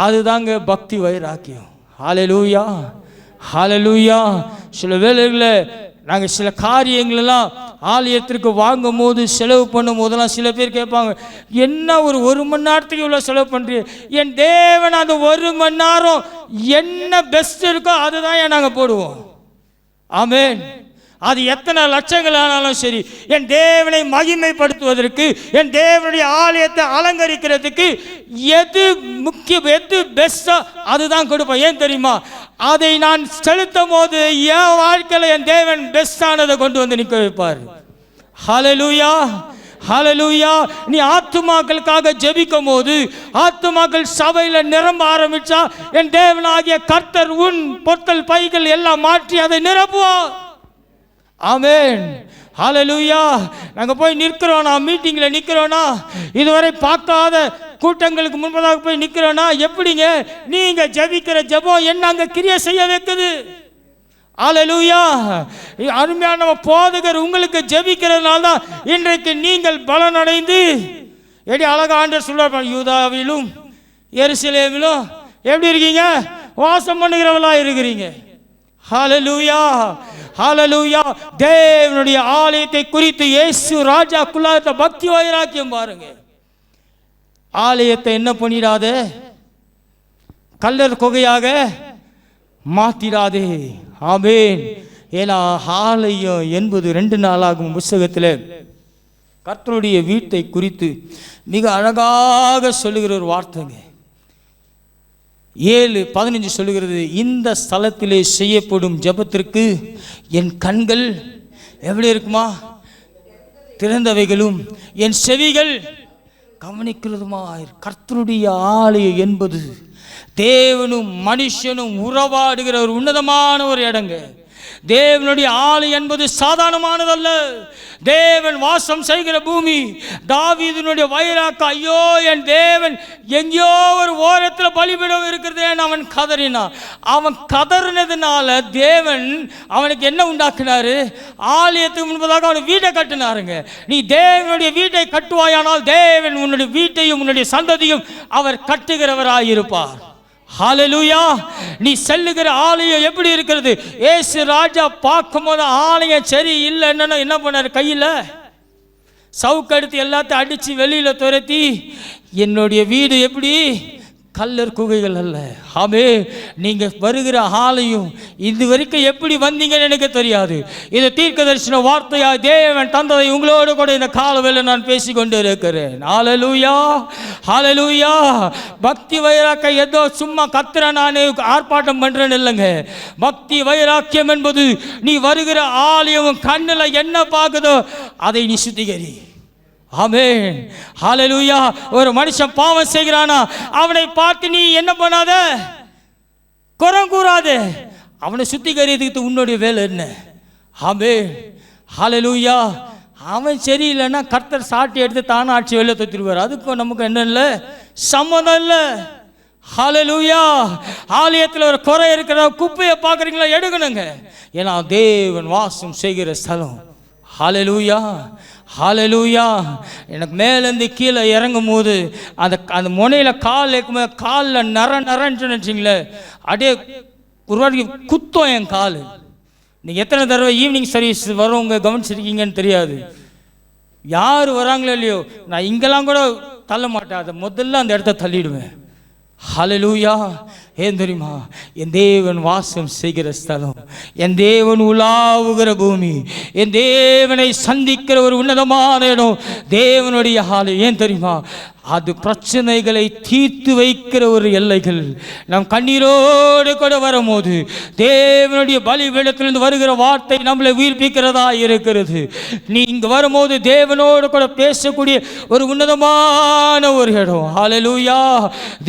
அதுதாங்க பக்தி வைராக்கியம். ஹல்லேலூயா, ஹல்லேலூயா. சில வேளைகளில் நாங்கள் சில காரியங்களெல்லாம் ஆலயத்திற்கு வாங்கும் போது, செலவு பண்ணும் போதெல்லாம் சில பேர் கேட்பாங்க, என்ன ஒரு மணி நேரத்துக்கு இவ்வளோ செலவு பண்ணுறீங்க? என் தேவன் அந்த 1 மணி நேரம் என்ன பெஸ்ட் இருக்கோ அதுதான் நாங்கள் போடுவோம். ஆமென். அது எத்தனை லட்சங்கள் ஆனாலும் சரி, என் தேவனை மகிமைப்படுத்துவதற்கு, என் தேவனுடைய ஆலயத்தை அலங்கரிக்கிறதுக்கு எது முக்கியம், எது பெஸ்டோ அதுதான் கொடுப்பேன். ஏன் தெரியுமா? அதை நான் செலுத்தும் போது என் வாழ்க்கையில் என் தேவன் பெஸ்டானதை கொண்டு வந்து நிற்க வைப்பார். ஹல்லேலூயா, ஹல்லேலூயா. நீ ஆத்துமாக்களுக்காக ஜெபிக்கும் போது, ஆத்துமாக்கள் சபையில் நிரம்ப ஆரம்பிச்சா, என் தேவனாகிய கர்த்தர் உன் பொத்தல் பைகள் எல்லாம் மாற்றி அதை நிரப்புவார். ஆமென். ஹல்லேலூயா. நாங்கள் போய் நிற்கிறோன்னா, மீட்டிங்கில் நிற்கிறோன்னா, இதுவரை பார்க்காத கூட்டங்களுக்கு முன்பதாக போய் நிற்கிறோன்னா, எப்படிங்க நீங்கள் ஜெபிக்கிற ஜெபம் என்ன அங்கே கிரியை செய்ய வைக்குது? ஹல்லேலூயா. அருமையான போதகர் உங்களுக்கு ஜெபிக்கிறதுனால தான் இன்றைக்கு நீங்கள் பலனடைந்து, எப்படி அழகா ஆண்டவர் சொல்றார், யூதாவிலும் எருசலேமிலும் எப்படி இருக்கீங்க? வாசம் பண்ணுகிறவளா இருக்கிறீங்க. ஹல்லேலூயா, ஹல்லேலூயா. தேவனுடைய ஆலயத்தை குறித்து இயேசு ராஜாக்குள்ள பக்தி வைராக்கியம் பாருங்க. ஆலயத்தை என்ன பண்ணிடாத, கல்லர் குகையாக மாத்திராதே. ஆமென். ஏன்னா ஆலயம் என்பது 2 நாளாகும் புஸ்தகத்தில் கர்த்தருடைய வீட்டை குறித்து மிக அழகாக சொல்லுகிற ஒரு வார்த்தைங்க. 7:15 சொல்லுகிறது, இந்த ஸ்தலத்திலே செய்யப்படும் ஜெபத்திற்கு என் கண்கள் எப்படி இருக்குமா, திறந்தவைகளும் என் செவிகள் கவனிக்கிறதுமா. கர்த்தருடைய ஆலயம் என்பது தேவனும் மனுஷனும் உறவாடுகிற ஒரு உன்னதமான ஒரு இடங்க. தேவனுடைய ஆலயம் என்பது சாதாரணமானதல்ல. தேவன் வாசம் செய்கிற பூமி. தாவீதினுடைய வைராக்க, ஐயோ என் தேவன் எங்கேயோ ஒரு ஓரத்தில் பலிபீடம் இருக்கிறதே அவன் கதறினான். அவன் கதறினதுனால தேவன் அவனுக்கு என்ன உண்டாக்குனாரு, ஆலயத்துக்கு முன்பதாக அவன் வீட்டை கட்டினாருங்க. நீ தேவனுடைய வீட்டை கட்டுவாயானால் தேவன் உன்னுடைய வீட்டையும் உன்னுடைய சந்ததியும் அவர் கட்டுகிறவராயிருப்பார். ஹல்லேலூயா. நீ செல்லுகிற ஆலயம் எப்படி இருக்கிறது? ஏசு ராஜா பார்க்கும் போது ஆலயம் சரி இல்லைன்னு என்ன பண்ணாரு, கையில் சவுக்கடுத்து எல்லாத்தையும் அடித்து வெளியில் துரத்தி, என்னுடைய வீடு எப்படி கல்லர் குகைகள் அல்ல. ஆமே, நீங்கள் வருகிற ஆலயம் இது வரைக்கும் எப்படி வந்தீங்கன்னு எனக்கு தெரியாது. இது தீர்க்கதரிசன வார்த்தையாக தேவன் தந்ததை உங்களோடு கூட இந்த காலவேளை நான் பேசிக்கொண்டு இருக்கிறேன். ஹல்லேலூயா, ஹல்லேலூயா. பக்தி வைராக்கியம் ஏதோ சும்மா கத்துற நானே ஆர்ப்பாட்டம் பண்ணுறேன்னு இல்லைங்க. பக்தி வைராக்கியம் என்பது நீ வருகிற ஆலயம் கண்ணில் என்ன பார்க்குதோ அதை நீ சுத்திகரி. ஆமென், ஹல்லேலூயா. ஒரு மனுஷன் பாவம் செய்கிறானா அவனை பார்த்து நீ என்ன பண்ணாத, குறை கூறாதே. அவனை சுத்திகரிக்கிறதுக்கு உன்னுடைய வேலை என்ன? ஆமென், ஹல்லேலூயா. அவன் சரியில்லைன்னா கர்த்தர் சாட்டி எடுத்து தானே ஆட்சி வெளில தூத்திடுவார். அதுக்கும் நமக்கு என்ன இல்லை, சம்மதம் இல்லை. ஹல்லேலூயா. ஆலயத்தில் ஒரு குறை இருக்கிற குப்பையை பார்க்குறீங்களா, எடுக்கணுங்க. ஏன்னா தேவன் வாசம் செய்கிற ஸ்தலம். ஹல்லேலூயா, ஹல்லேலூயா. எனக்கு மேலேருந்து கீழே இறங்கும் போது அந்த முனையில் கால் இருக்கும்போது காலில் நரன்னு வச்சிங்களே, அப்படியே ஒரு வாட்டி குத்தம் என் கால். நீங்கள் எத்தனை தடவை ஈவினிங் சர்வீஸ் வரவங்க கவனிச்சிருக்கீங்கன்னு தெரியாது. யார் வராங்களோ இல்லையோ, நான் இங்கெல்லாம் கூட தள்ள மாட்டேன், அதை முதல்ல அந்த இடத்த தள்ளிடுவேன். ஹல்லேலூயா. ஏன் தெரியுமா, என் தேவன் வாசம் செய்கிற ஸ்தலம், என் தேவன் உலாவுகிற பூமி, என் தேவனை சந்திக்கிற ஒரு உன்னதமான இடம் தேவனுடைய ஆலயம். ஏன் தெரியுமா, அது பிரச்சனைகளை தீர்த்து வைக்கிற ஒரு எல்லைகள். நம் கண்ணீரோடு கூட வரும்போது தேவனுடைய பலிபீடத்திலிருந்து வருகிற வார்த்தை நம்மளை உயிர்ப்பிக்கிறதா இருக்கிறது. நீ இங்கு வரும்போது தேவனோடு கூட பேசக்கூடிய ஒரு உன்னதமான ஒரு இடம். ஹல்லேலூயா.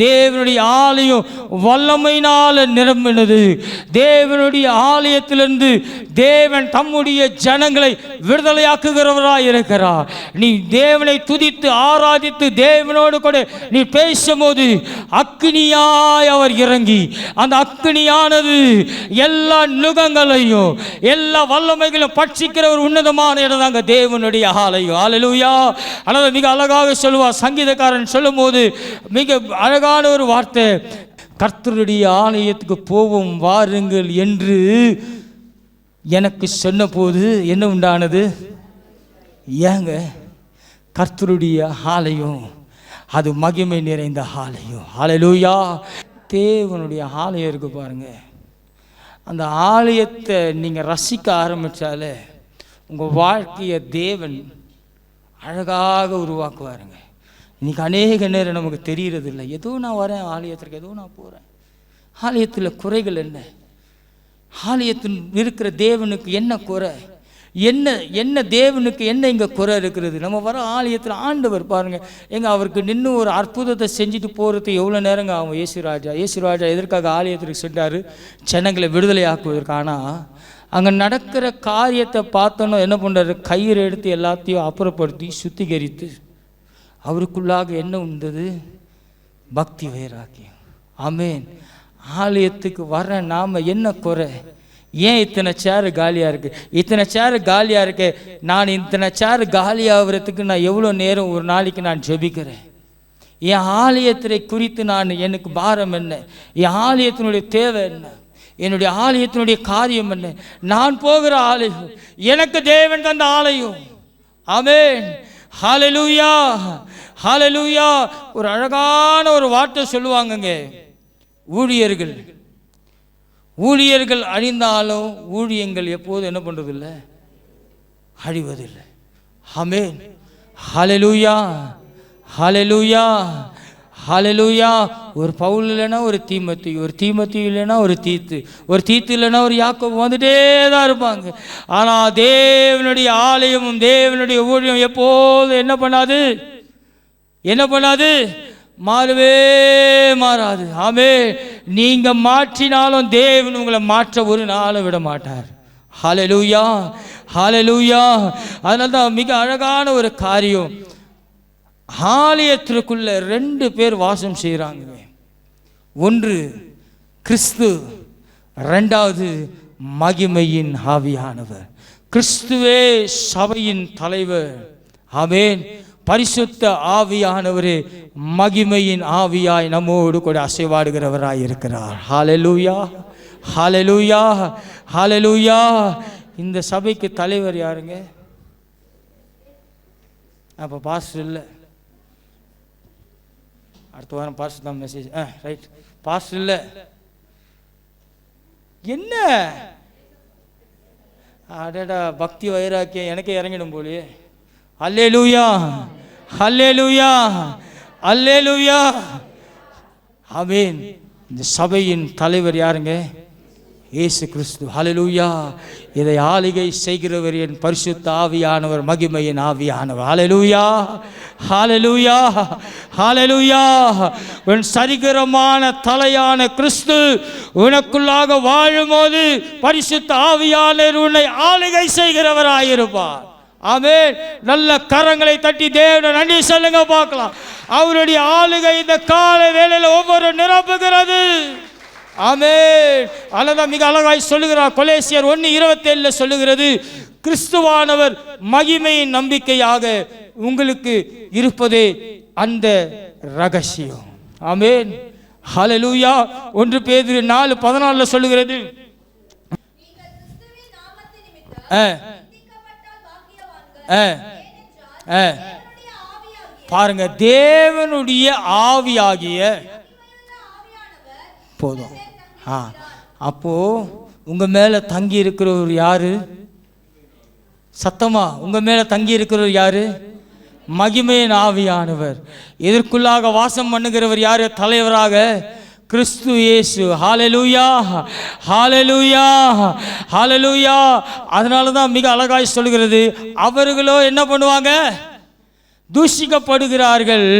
தேவனுடைய ஆலயம் வல்லமையினால் நிரம்பினது. தேவனுடைய ஆலயத்திலிருந்து தேவன் தம்முடைய ஜனங்களை விடுதலையாக்குகிறவராய் இருக்கிறார். நீ தேவனை துதித்து ஆராதித்து தேவனோடு கூட நீ பேசும்போது அக்கினியாய் அவர் இறங்கி அந்த அக்கினியானது எல்லா நுகங்களையும் எல்லா வல்லமைகளையும் பட்சிக்கிற ஒரு உன்னதமான இடம் தாங்க தேவனுடைய ஆலயம். ஹல்லேலூயா. அல்லது மிக அழகாக சொல்லுவார் சங்கீதக்காரன் சொல்லும் போது, மிக அழகான ஒரு வார்த்தை, கர்த்தருடைய ஆலயத்துக்கு போவோம் வாருங்கள் என்று எனக்கு சொன்ன போது என்ன உண்டானது? ஏங்க, கர்த்தருடைய ஆலயம் அது மகிமை நிறைந்த ஆலயம். ஹல்லேலூயா. தேவனுடைய ஆலயம் இருக்கு பாருங்க. அந்த ஆலயத்தை நீங்கள் ரசிக்க ஆரம்பித்தாலே உங்கள் வாழ்க்கையை தேவன் அழகாக உருவாக்குவாருங்க. இன்றைக்கி அநேக நேரம் நமக்கு தெரிகிறது இல்லை. ஏதோ நான் வரேன் ஆலயத்திற்கு, ஏதோ நான் போகிறேன். ஆலயத்தில் குறைகள் என்ன? ஆலயத்தில் இருக்கிற தேவனுக்கு என்ன குறை? என்ன தேவனுக்கு என்ன இங்கே குறை இருக்கிறது? நம்ம வர ஆலயத்தில் ஆண்டவர் பாருங்கள், அவருக்கு நின்று ஒரு அற்புதத்தை செஞ்சுட்டு போகிறது எவ்வளோ நேரங்க ஆகும்? ஏசுராஜா எதற்காக ஆலயத்திற்கு சென்றார்? ஜனங்களை விடுதலை ஆக்குவதற்கு. ஆனால் அங்கே நடக்கிற காரியத்தை பார்த்தோன்னா என்ன பண்ணுறாரு? கயிறு எடுத்து எல்லாத்தையும் அப்புறப்படுத்தி சுத்திகரித்து அவருக்குள்ளாக என்ன உண்டது? பக்தி வைராக்கியம். ஆமென். ஆலயத்துக்கு வர நாம் என்ன குறை? ஏன் இத்தனை சேரு காலியாக இருக்குது? இத்தனை சேரு காலியாக இருக்கு. நான் இத்தனை சேரு காலியாகிறதுக்கு நான் எவ்வளோ நேரம் ஒரு நாளைக்கு நான் ஜெபிக்கிறேன்? என் ஆலயத்தை குறித்து எனக்கு பாரம் என்ன? என் ஆலயத்தினுடைய தேவை என்ன? என்னுடைய ஆலயத்தினுடைய காரியம் என்ன? நான் போகிற ஆலயம் எனக்கு தேவன் தந்த ஆலயம். ஆமென், ஹல்லேலூயா, ஹல்லேலூயா. ஒரு அழகான ஒரு வார்த்தை சொல்லுவாங்கங்க ஊழியர்கள். ஊழியர்கள் அழிந்தாலும் ஊழியங்கள் எப்போதும் என்ன பண்ணுறதில்லை, அழிவதில்லை. ஆமென். ஹல்லேலூயா, ஹல்லேலூயா, ஹல்லேலூயா. ஒரு பவுல் இல்லைன்னா ஒரு தீமோத்தி, ஒரு தீமோத்தி இல்லைன்னா ஒரு தீத்து, ஒரு தீத்து இல்லைன்னா ஒரு யாக்கோபு வந்துட்டே தான் இருப்பாங்க. ஆனால் தேவனுடைய ஆலயமும் தேவனுடைய ஊழியம் எப்போதும் என்ன பண்ணாது, என்ன பண்ணாது, மாறவே மாறாது. ஆமென். நீங்க மாற்றினாலும் தேவன் உங்களை மாற்ற ஒரு நாளும் விட மாட்டார். ஹல்லேலூயா, ஹல்லேலூயா. அதனால தான் மிக அழகான ஒரு காரியம், ஆலயத்திற்குள்ள 2 பேர் வாசம் செய்கிறாங்க. ஒன்று கிறிஸ்து, 2வது மகிமையின் ஆவியானவர். கிறிஸ்துவே சபையின் தலைவர். ஆமென். பரிசுத்த ஆவியானவரே மகிமையின் ஆவியாய் நம்மோடு கூட அசைவாடுகிறவராய் இருக்கிறார். ஹல்லேலூயா, ஹல்லேலூயா, ஹல்லேலூயா. இந்த சபைக்கு தலைவர் யாருங்க? அப்போ பாஸ்டர் இல்லை. அடுத்த வாரம் பாஸ்டர் தான் மெசேஜ். ரைட், பாஸ்டர் இல்லை. என்ன அடடா, பக்தி வைராக்கியம் எனக்கே இறங்கிடும் போலே. அல்லேலூயா, அல்லேலூயா, அல்லேலூயா. ஆமென். இந்த சபையின் தலைவர் யாருங்க? இயேசு கிறிஸ்து. ஹல்லேலூயா. இதை ஆளுகை செய்கிறவர் என் பரிசுத்த ஆவியானவர், மகிமையின் ஆவியானவர். ஹல்லேலூயா, ஹல்லேலூயா, ஹல்லேலூயா. உன் சரிகரமான தலையான கிறிஸ்து உனக்குள்ளாக வாழும்போது பரிசுத்த ஆவியானவர் உன்னை ஆளுகை செய்கிறவராயிருப்பார். ஆமென். நல்ல கரங்களை தட்டி தேவனை நன்றி சொல்லுங்க பார்க்கலாம். அவருடைய ஆளுகை இந்த காலை வேளையில் ஒவ்வொரு நிரப்புகிறது. ஆமென். அல்லதான் மிக அழகாய் சொல்லுகிறார். கொலேசியர் 1:27 சொல்லுகிறது, கிறிஸ்துவானவர் மகிமையின் நம்பிக்கையாக உங்களுக்கு இருப்பதே அந்த ரகசியம். ஆமென். ஹல்லேலூயா. 1 பேதுரு 4:14 சொல்லுகிறது, பாருங்க, தேவனுடைய ஆவியாகிய போதும். அப்போ உங்க மேல தங்கி இருக்கிறவர் யாரு? சத்தமா, உங்க மேல தங்கி இருக்கிறவர் யாரு? மகிமையின் ஆவியானவர். இதற்குள்ளாக வாசம் பண்ணுகிறவர் யாரு? தலைவராக கிறிஸ்து இயேசு. ஹல்லேலூயா, ஹல்லேலூயா, ஹல்லேலூயா. அதனால தான் மிக அழகாய் சொல்கிறது, அவர்களோ என்ன பண்ணுவாங்க? தூஷிக்கப்படுகிறார்கள்.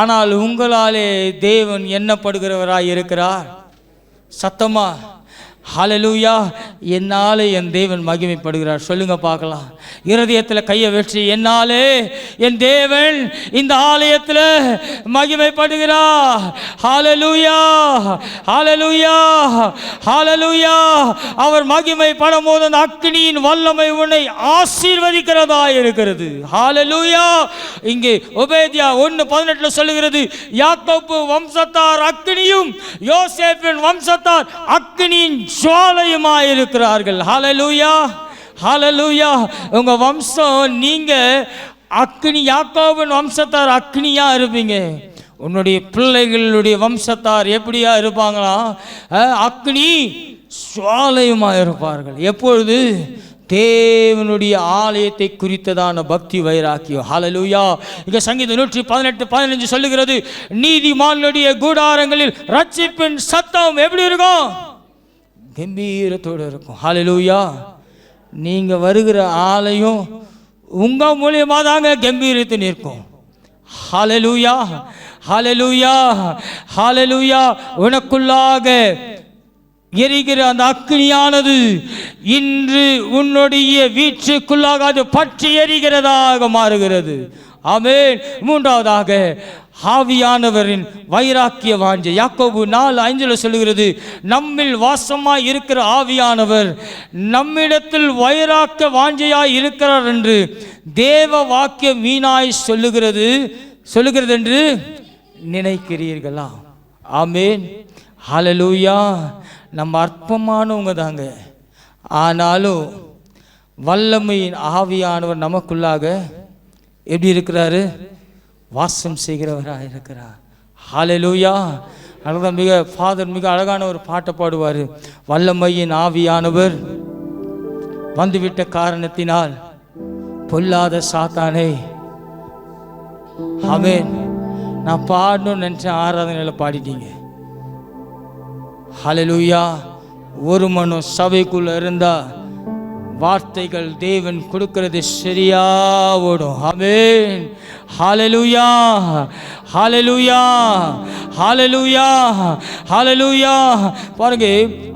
ஆனால் உங்களாலே தேவன் எண்ணப்படுகிறவராய் இருக்கிறார். சத்தமா ஹல்லேலூயா. என்னாலே என் தேவன் மகிமைப்படுகிறார். சொல்லுங்க பார்க்கலாம். இருதயத்தில் கையை வச்சு, என்னாலே என் தேவன் இந்த ஆலயத்தில் மகிமைப்படுகிறார். ஹல்லேலூயா, ஹல்லேலூயா, ஹல்லேலூயா. அவர் மகிமைப்படும் போது அந்த அக்கினியின் வல்லமை உன்னை ஆசீர்வதிக்கிறதா இருக்கிறது. ஹல்லேலூயா. இங்கே ஒபேதியா 1:18 சொல்லுகிறது, யாக்கோபு வம்சத்தார் அக்கினியும் யோசேப்பின் வம்சத்தார் அக்கினியின் ஜுவாலையுமாயிருக்கிறார்கள். ஹல்லேலூயா, ஹல்லேலூயா. உங்க வம்சம், நீங்க அக்கினி, யாக்கோபின் வம்சத்தார் அக்கினியா இருப்பீங்க. உன்னுடைய பிள்ளைகளுடைய வம்சத்தார் எப்படியா இருப்பாங்களா? அக்கினி ஜுவாலையுமா இருப்பார்கள். எப்பொழுது? தேவனுடைய ஆலயத்தை குறித்ததான பக்தி வைராக்கியம். ஹல்லேலூயா. இங்க சங்கீதம் 118:15 சொல்லுகிறது, நீதிமான்களுடைய கூடாரங்களில் ரட்சிப்பின் சத்தம் எப்படி இருக்கும்? கம்பீரத்தோடு இருக்கும். ஹல்லேலூயா. நீங்க வருகிற ஆலயம் உங்க மூலியமா தாங்க கம்பீரத்து நிற்கும். ஹல்லேலூயா, ஹல்லேலூயா, ஹல்லேலூயா. உனக்குள்ளாக எரிகிற அந்த அக்கினியானது இன்று உன்னுடைய வீட்டுக்குள்ளாக அது பற்றி எரிகிறதாக மாறுகிறது. ஆமென். 3வதாக ஆவியானவரின் வைராக்கிய வாஞ்சை. யாக்கோபு 4:5 சொல்லுகிறது, நம்மில் வாசமாய் இருக்கிற ஆவியானவர் நம்மிடத்தில் வைராக்கிய வாஞ்சையாய் இருக்கிறார் என்று தேவ வாக்கியம் வீணாய் சொல்லுகிறது என்று நினைக்கிறீர்களா? ஆமென். ஹல்லேலூயா. நம்ம அற்பமானவங்க தாங்க, ஆனாலும் வல்லமையின் ஆவியானவர் நமக்குள்ளாக எப்படி இருக்கிறாரு? வாசம் செய்கிறவராக இருக்கிறார். ஹல்லேலூயா, அதுதான் ஃபாதர் மிக அழகான ஒரு பாட்டை பாடுவார். வல்லமையின் ஆவியானவர் வந்துவிட்ட காரணத்தினால் பொல்லாத சாத்தானே. ஆமென். நான் பாடணும்னு நினச்சேன், ஆராதனையில் பாடிட்டீங்க. ஹல்லேலூயா. ஒரு மனம் சபைக்குள்ள இருந்தா வார்த்தைகள் தேவன் கொடுக்கிறது சரியா ஓடும். ஆமென். ஹல்லேலூயா, ஹல்லேலூயா, ஹல்லேலூயா, ஹல்லேலூயா. பாருங்க,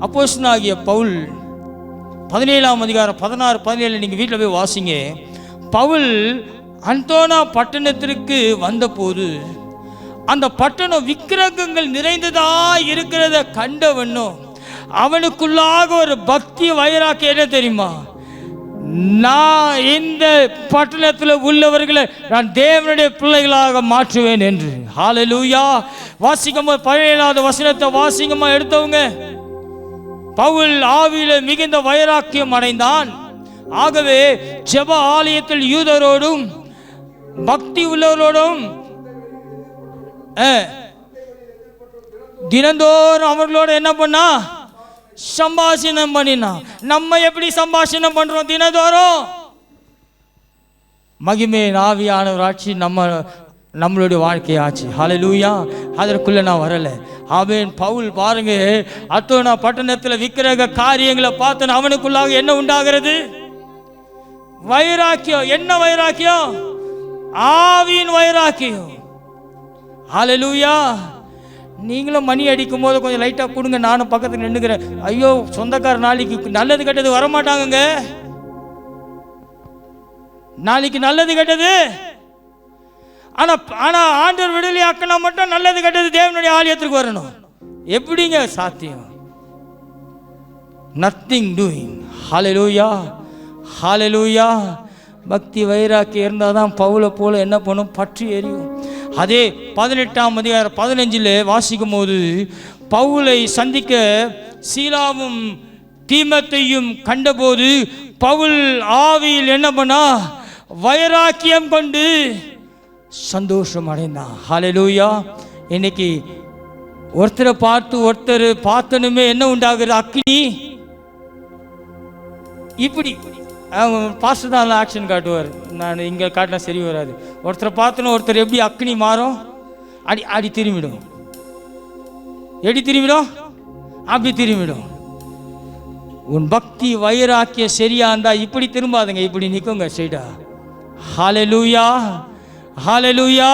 அப்போஸ்தலனாகிய பவுல் 17ஆம் அதிகாரம் 16, 17 நீங்கள் வீட்டில் போய் வாசிங்க. பவுல் அந்தோனா பட்டணத்திற்கு வந்தபோது அந்த பட்டணம் விக்கிரகங்கள் நிறைந்ததா இருக்கிறத கண்டவனும் அவனுக்குள்ளாக ஒரு பக்தி வைராக்கியம் என்ன தெரியுமா? நான் இந்த பட்டணத்தில் உள்ளவர்களை நான் தேவனுடைய பிள்ளைகளாக மாற்றுவேன் என்று. ஹல்லேலூயா. வாசிக்கமா 17வது வசனத்தை வாசிக்கமா எடுத்தவங்க. பவுல் ஆவியில மிகுந்த வைராக்கியம் அடைந்தான். ஆகவே ஜெப ஆலயத்தில் யூதரோடும் பக்தி உள்ளவரோடும் தினந்தோறும் அவர்களோட என்ன பண்ணா? சம்பாஷணம் பண்ணினா. நம்ம எப்படி சம்பாஷணம் பண்றோம் தினந்தோறும்? மகிமை ஆவியானவர் ஆட்சி நம்மளுடைய வாழ்க்கையாச்சு. ஹல்லேலூயா. அதற்குள்ள நான் வரல. ஆமென். பவுல் பாருங்க, அத்தோனா பட்டணத்தில் விக்கிரக காரியங்களை பார்த்து அவனுக்குள்ளாக என்ன உண்டாகிறது? வைராக்கியம். என்ன வைராக்கியம்? ஆவியின் வைராக்கியம். ஹல்லேலூயா. நீங்களும் மணி அடிக்கும் போது கொஞ்சம் லைட்டாக கொடுங்க, நானும் பக்கத்தில் நின்றுக்கிறேன். ஐயோ, சொந்தக்கார நாளைக்கு நல்லது கெட்டது வரமாட்டாங்க. நாளைக்கு நல்லது கெட்டது. ஆனா ஆண்டவர் விடுதலை ஆக்கினா மட்டும் நல்லது கெட்டது தேவனுடைய ஆலயத்திற்கு வரணும். எப்படிங்க சாத்தியம்? Nothing doing. Hallelujah, hallelujah. பக்தி வைராக்கியம் இருந்தால் தான் பவுலை போல என்ன பண்ணும்? பற்றி எரியும். அதே 18ஆம் அதிகாரம் 15 வாசிக்கும் போது பவுலை சந்திக்க சீலாவும் தீமோத்தேயும் கண்டபோது பவுல் ஆவியில் என்ன பண்ணா? வைராக்கியம் கொண்டு சந்தோஷம் அடைந்தான். ஹல்லேலூயா. இன்னைக்கு ஒருத்தரை பார்த்து ஒருத்தர் பார்த்தனுமே என்ன உண்டாகுது? அக்னி. இப்படி பாஸ்டர் தான் ஆக்ஷன் காட்டுவார். நான் இங்கே காட்டினா சரி வராது. ஒருத்தரை பார்த்தோன்னு ஒருத்தர் எப்படி அக்னி மாறும்? அடி திரும்பிடும். எப்படி திரும்பிடும்? அப்படி திரும்பிடும். உன் பக்தி வைராக்கிய சரியா இருந்தா இப்படி திரும்பாதுங்க, இப்படி நிற்குங்க ஸ்ட்ரைட்டா. ஹல்லேலூயா, ஹல்லேலூயா.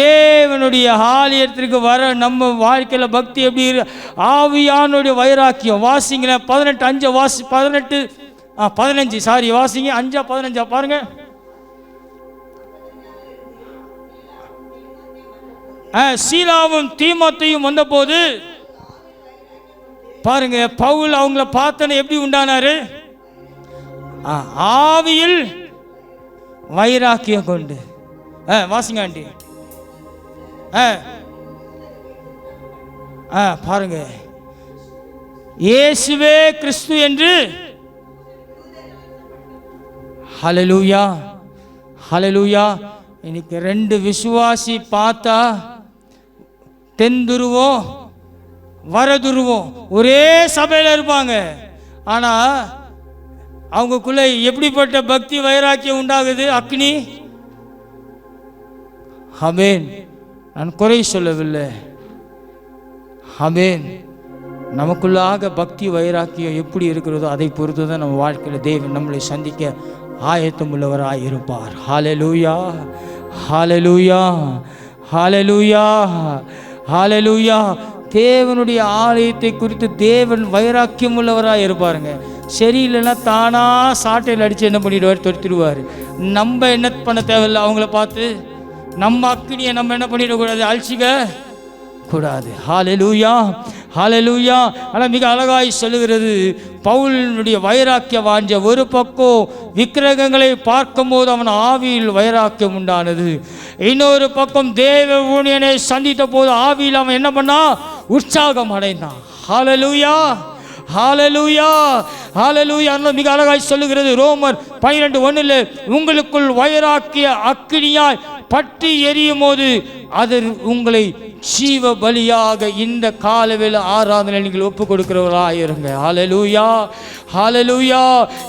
தேவனுடைய ஆலயத்திற்கு வர நம்ம வாழ்க்கையில் பக்தி எப்படி? ஆவியானுடைய வைராக்கியம். வாசிங்களேன் 18:5 வாசி 15 சாரி வாசிங்க. 5:15 பாருங்க. சீலாவும் தீமோத்தேயும் வந்தபோது பாருங்க, பவுல் அவங்கள பார்த்தன எப்படி உண்டானாரு? ஆவியில் வைராக்கியம் கொண்டு. வாசிங்க ஆண்டி. பாருங்க, இயேசுவே கிறிஸ்து என்று. ஹல்லேலூயா, ஹல்லேலூயா. இன்னைக்கு 2 விசுவாசி பார்த்தா தென்துருவம் வரதுருவம் ஒரே சபையில் இருப்பாங்க. ஆனா அவங்களுக்குள்ள எப்படிப்பட்ட பக்தி வைராக்கியம் உண்டாகுது? அக்னி. ஆமென். நான் குறை சொல்லவில்லை. ஆமென். நமக்குள்ளாக பக்தி வைராக்கியம் எப்படி இருக்கிறதோ அதை பொறுத்து தான் நம்ம வாழ்க்கையில் தேவன் நம்மளை சந்திக்க ஆயத்தம் உள்ளவராய் இருப்பார். ஹல்லேலூயா, ஹல்லேலூயா, ஹல்லேலூயா, ஹல்லேலூயா. தேவனுடைய ஆலயத்தை குறித்து தேவன் வைராக்கியம் உள்ளவராக இருப்பாருங்க. சரியில்லைன்னா தானா சாட்டையில் அடித்து என்ன பண்ணிடுவார்? தொடுத்துடுவார். நம்ம என்ன பண்ண தேவையில்லை. அவங்கள பார்த்து நம்ம அக்னியை நம்ம என்ன பண்ணிடக்கூடாது? அழிச்சிக்க கூடாது. ஹல்லேலூயா, ஹல்லேலூயா. ஆனால் மிக அழகாய் சொல்லுகிறது, பவுலினுடைய வைராக்கிய வாஞ்ச ஒரு பக்கம் விக்கிரகங்களை பார்க்கும் போது அவன் ஆவியில் வைராக்கியம் உண்டானது. இன்னொரு பக்கம் தேவ ஊழியனை சந்தித்த போது ஆவியில் அவன் என்ன பண்ணா? உற்சாகம் அடைந்தான். ஹல்லேலூயா, ஹல்லேலூயா, ஹல்லேலூயா. மிக அழகாய் சொல்லுகிறது ரோமர் 12:1, உங்களுக்குள் வைராக்கிய அக்கினியாய் பற்றி எரியும் போது அது உங்களை ஜீவ பலியாக இந்த காலவேளை ஆராதனை நீங்கள் ஒப்பு கொடுக்கிறவராயிருங்க. ஹல்லேலூயா, ஹல்லேலூயா.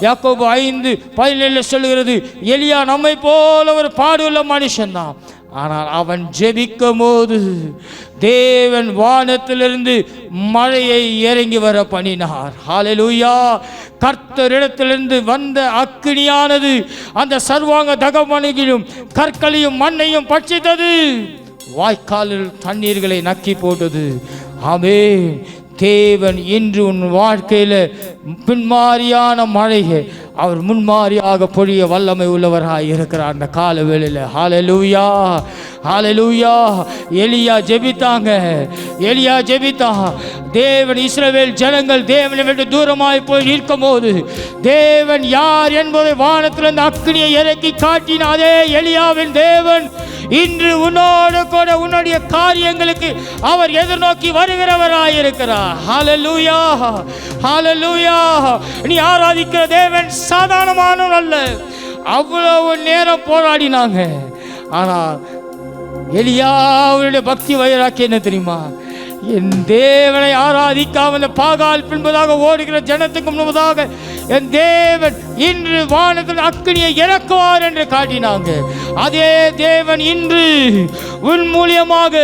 யாக்கோபு 5:17 சொல்லுகிறது, எலியா நம்மை போல ஒரு பாடுள்ள மனுஷன்தான். ஆனால் அவன் ஜெபிக்கும் போது தேவன் வானத்திலிருந்து மழையை இறங்கி வர பண்ணினார். ஹல்லேலூயா. கர்த்தரிடத்திலிருந்து வந்த அக்கினியானது அந்த சர்வாங்க தகமணிகளும் கற்களையும் மண்ணையும் பட்சித்தது, வாய்க்காலில் தண்ணீர்களை நக்கி போட்டது. ஆமென். தேவன் இன்று உன் வாழ்க்கையில் பின்மாரியான மழையை அவர் முன்மாரியாக பொழிய வல்லமை உள்ளவராக இருக்கிறார் அந்த கால வேளையில். ஹல்லேலூயா, ஹல்லேலூயா. எலியா ஜெபித்தாங்க, எலியா ஜெபித்தான். தேவன் இஸ்ரவேல் ஜனங்கள் தேவனை விட்டு தூரமாய் போய் நிற்கும் போது தேவன் யார் என்பதை வானத்திலிருந்து அக்கினியை இறக்கி காட்டின அதே எலியாவின் தேவன் இன்று உன்னோடு கூட உன்னுடைய காரியங்களுக்கு அவர் எதிர்நோக்கி வருகிறவராயிருக்கிறார். ஹல்லேலூயா, ஹல்லேலூயா. நீ ஆராதிக்கிற தேவன் சாதாரணமானவர் அல்ல. அவ்வளவு நேரம் போராடினாங்க. ஆனால் எலியாவுடைய பக்தி வைராக்கியம் என்ன தெரியுமா? என் தேவனை ஆராதிக்காமல் பாகால் பின்பதாக ஓடுகிற ஜனத்துக்கு முன்பதாக என் தேவன் இன்று வானத்தில் அக்கினியை இறக்குவார் என்று காட்டினாங்க. அதே தேவன் இன்று உன் மூலியமாக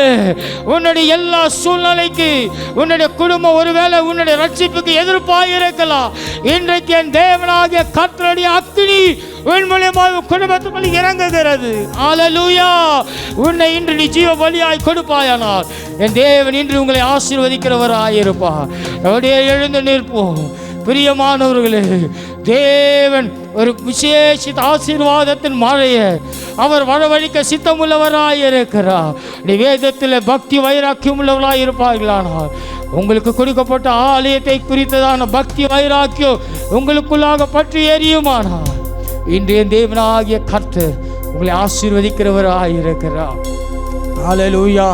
உன்னுடைய எல்லா சூழ்நிலைக்கு உன்னுடைய குடும்பம் ஒருவேளை உன்னுடைய ரட்சிப்புக்கு எதிர்ப்பாக இருக்கலாம். இன்றைக்கு என் தேவனாகிய கர்த்தருடைய அக்கினி உன் மூலியமாக குடும்பத்துக்குள் இறங்குகிறது. ஹல்லேலூயா. உன்னை இன்று நீ ஜீவ பலியாய் கொடுப்பாயானால் என் தேவன் இன்று உங்களை ஆசீர்வதிக்கிறவராயிருப்பார். அப்படியே எழுந்து நிற்போம். பிரியமானவர்களே, தேவன் ஒரு விசேஷித்த ஆசீர்வாதத்தின் மழையை அவர் வரவழைக்க சித்தமுள்ளவராயிருக்கிறார். நீ வேதத்தில் பக்தி வைராக்கியம் உள்ளவராக இருப்பார்களானால் உங்களுக்கு கொடுக்கப்பட்ட ஆலயத்தை குறித்ததான பக்தி வைராக்கியம் உங்களுக்குள்ளாக பற்றி எரியுமானால் இன்றைய தேவனாகிய கர்த்தர் உங்களை ஆசீர்வதிக்கிறவராயிருக்கிறார். ஹல்லேலூயா.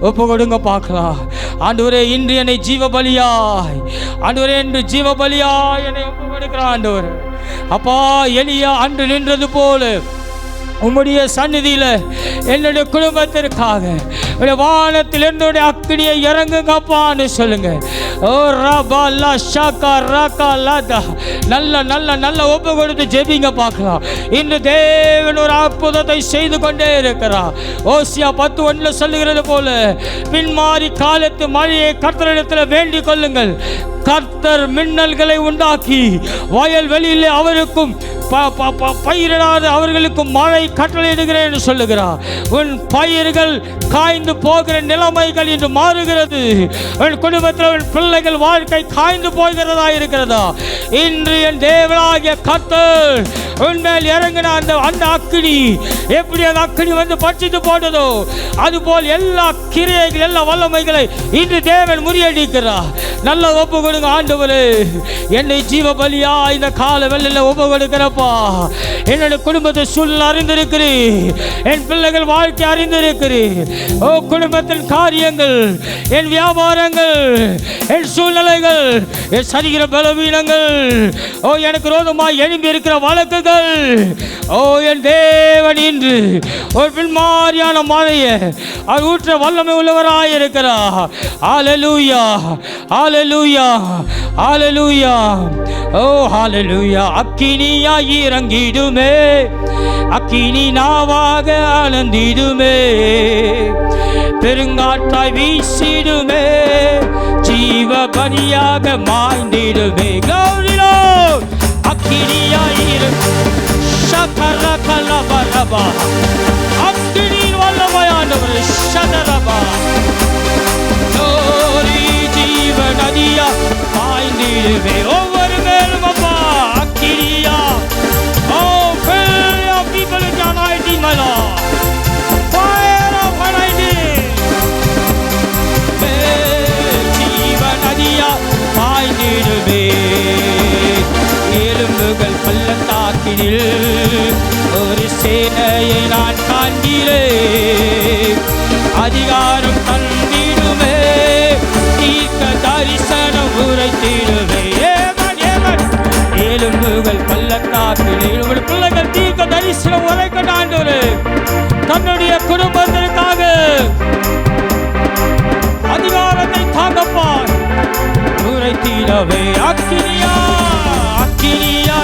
ஒப்பு கொடுங்க பார்க்கலாம். ஆண்டவரே, இன்று என்னை ஜீவ பலியாய், ஆண்டவரே இன்று ஜீவ பலியாய் என்னை ஒப்பு கொடுக்கிறார். ஆண்டவரே, அப்பா, எலியா அன்று நின்றது போல உம்முடைய சந்நிதியில் என்னுடைய குடும்பத்திற்காக வானத்தில் என்னுடைய அக்கினியை இறங்குங்கப்பான்னு சொல்லுங்க. ஓ ரபா லா ஷாக்கா ராக்கா லாதா. நல்ல நல்ல நல்ல ஒப்பு கொடுத்து ஜெபிங்க பார்க்கலாம். இன்று தேவன் ஒரு அற்புதத்தை செய்து கொண்டே இருக்கிறார். ஓசியா 10:1 சொல்லுகிறது போல பின்மாறி காலத்து மழையை கர்த்தரிடத்தில் வேண்டிக் கொள்ளுங்கள். கர்த்தர் மின்னல்களை உண்டாக்கி வயல்வெளியில் அவருக்கும் பயிரிடாத அவர்களுக்கும் மழை கட்டளையிடுகிறேன் என்று சொல்லுகிறார். உன் பயிர்கள் காய்ந்து போகிற நிலைமைகள் இன்று மாறுகிறது. உன் குடும்பத்தில் உன் பிள்ளைகள் வாழ்க்கை காய்ந்து போகிறதா இருக்கிறதா? இன்று என் தேவனாகிய கர்த்தர் உன்மேல் இறங்கின அந்த அக்கினி எப்படி அந்த அக்கினி வந்து பட்சித்து போட்டதோ அதுபோல் எல்லா கிரியைகள் எல்லா வல்லமைகளை இன்று தேவன் முறியடிக்கிறார். நல்ல ஒப்பு கொடுங்க. ஆண்டவரே, என்னை ஜீவ பலியா இந்த கால வெள்ளில் ஒப்பு கொடுக்கிறப்பா. என்னுடைய குடும்பத்தை சூழ்நிலை அறிந்திருக்கிறேன், என் பிள்ளைகள் வாழ்க்கை அறிந்திருக்கிறேன். ஓ, குடும்பத்தின் காரியங்கள், என் வியாபாரங்கள், என் சூழ்நிலைகள், என் சரீர பலவீனங்கள், ஓ எனக்கு ரோதமாய் எழும்பி இருக்கிற வழக்குகள், ஓ என் தேவன் இன்று ஒரு பின்மாரியான மழையை அவர் ஊற்ற வல்லமை உள்ளவராய் இருக்கிறார். ஹல்லேலூயா, ஹல்லேலூயா, ஹல்லேலூயா. ஓ ஹல்லேலூயா. அக்கினியா இறங்கிடுமே, அக்கினி நாவாக ஆனந்திடுமே, பெருங்காற்றாய் வீசிடுமே, ஜீவ பலியாக மாய்ந்திடுமே. கௌரிலோ அக்கினியாயிரு ஷகரகலபரபா. அக்கினியின் வல்லமையானவரே ஷதரபா. கோரி ஜீவ நதியா பாய்ந்திடுவே ஒவ்வொரு மேலும் அப்பா. அக்கினியா. Oh, fill your people with your anointing, my Lord. Fire of anointing. ஜீவ நதியா பாய்ந்திடுவே. எலும்புகள் பள்ளத்தாக்கினில் ஒரு சேனையை நான் காண்கிறேன். அதிகாரம் தந்திடுமே, தீர்க்க தரிசனம் உரைத்திடுவே. ஏவன் ஏவன் எலும்புகள் பள்ளத்தாக்கினில் உங்கள் பிள்ளைகள் தீர்க்க தரிசனம் உரைக்க ஆண்டவரே. தன்னுடைய குடும்பத்திற்காக அதிகாரத்தை தாங்கப்பா உரைத்திடவே அக்கினியா அக்கினியா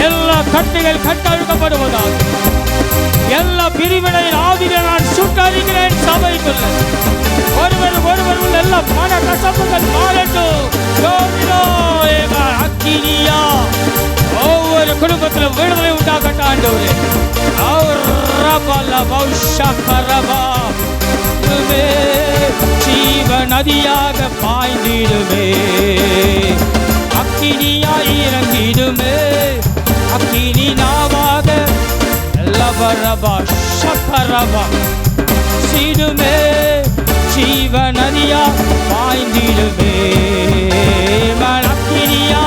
எல்லா கட்டுகள் கட்டழுக்கப்படுவதாக எல்லா பிரிவினையின் ஆவிகளை நான் சுட்டறிகிறேன். சபைக்குள்ள ஒருவர் உள்ள எல்லா மன கசப்புகள் மாறட்டும். அக்கினியா ஒவ்வொரு குடும்பத்திலும் விடுதலை உண்டாகட்ட ஆண்டவரே. ஜீவ நதியாக பாய்ந்திடுமே அக்கினியாய் இறங்கிடுமே அக்கினி நாவாக லபரபா ஷபரபா சீடுமே ஜீவ நதியா பாய்ந்திடுமே அக்கினியா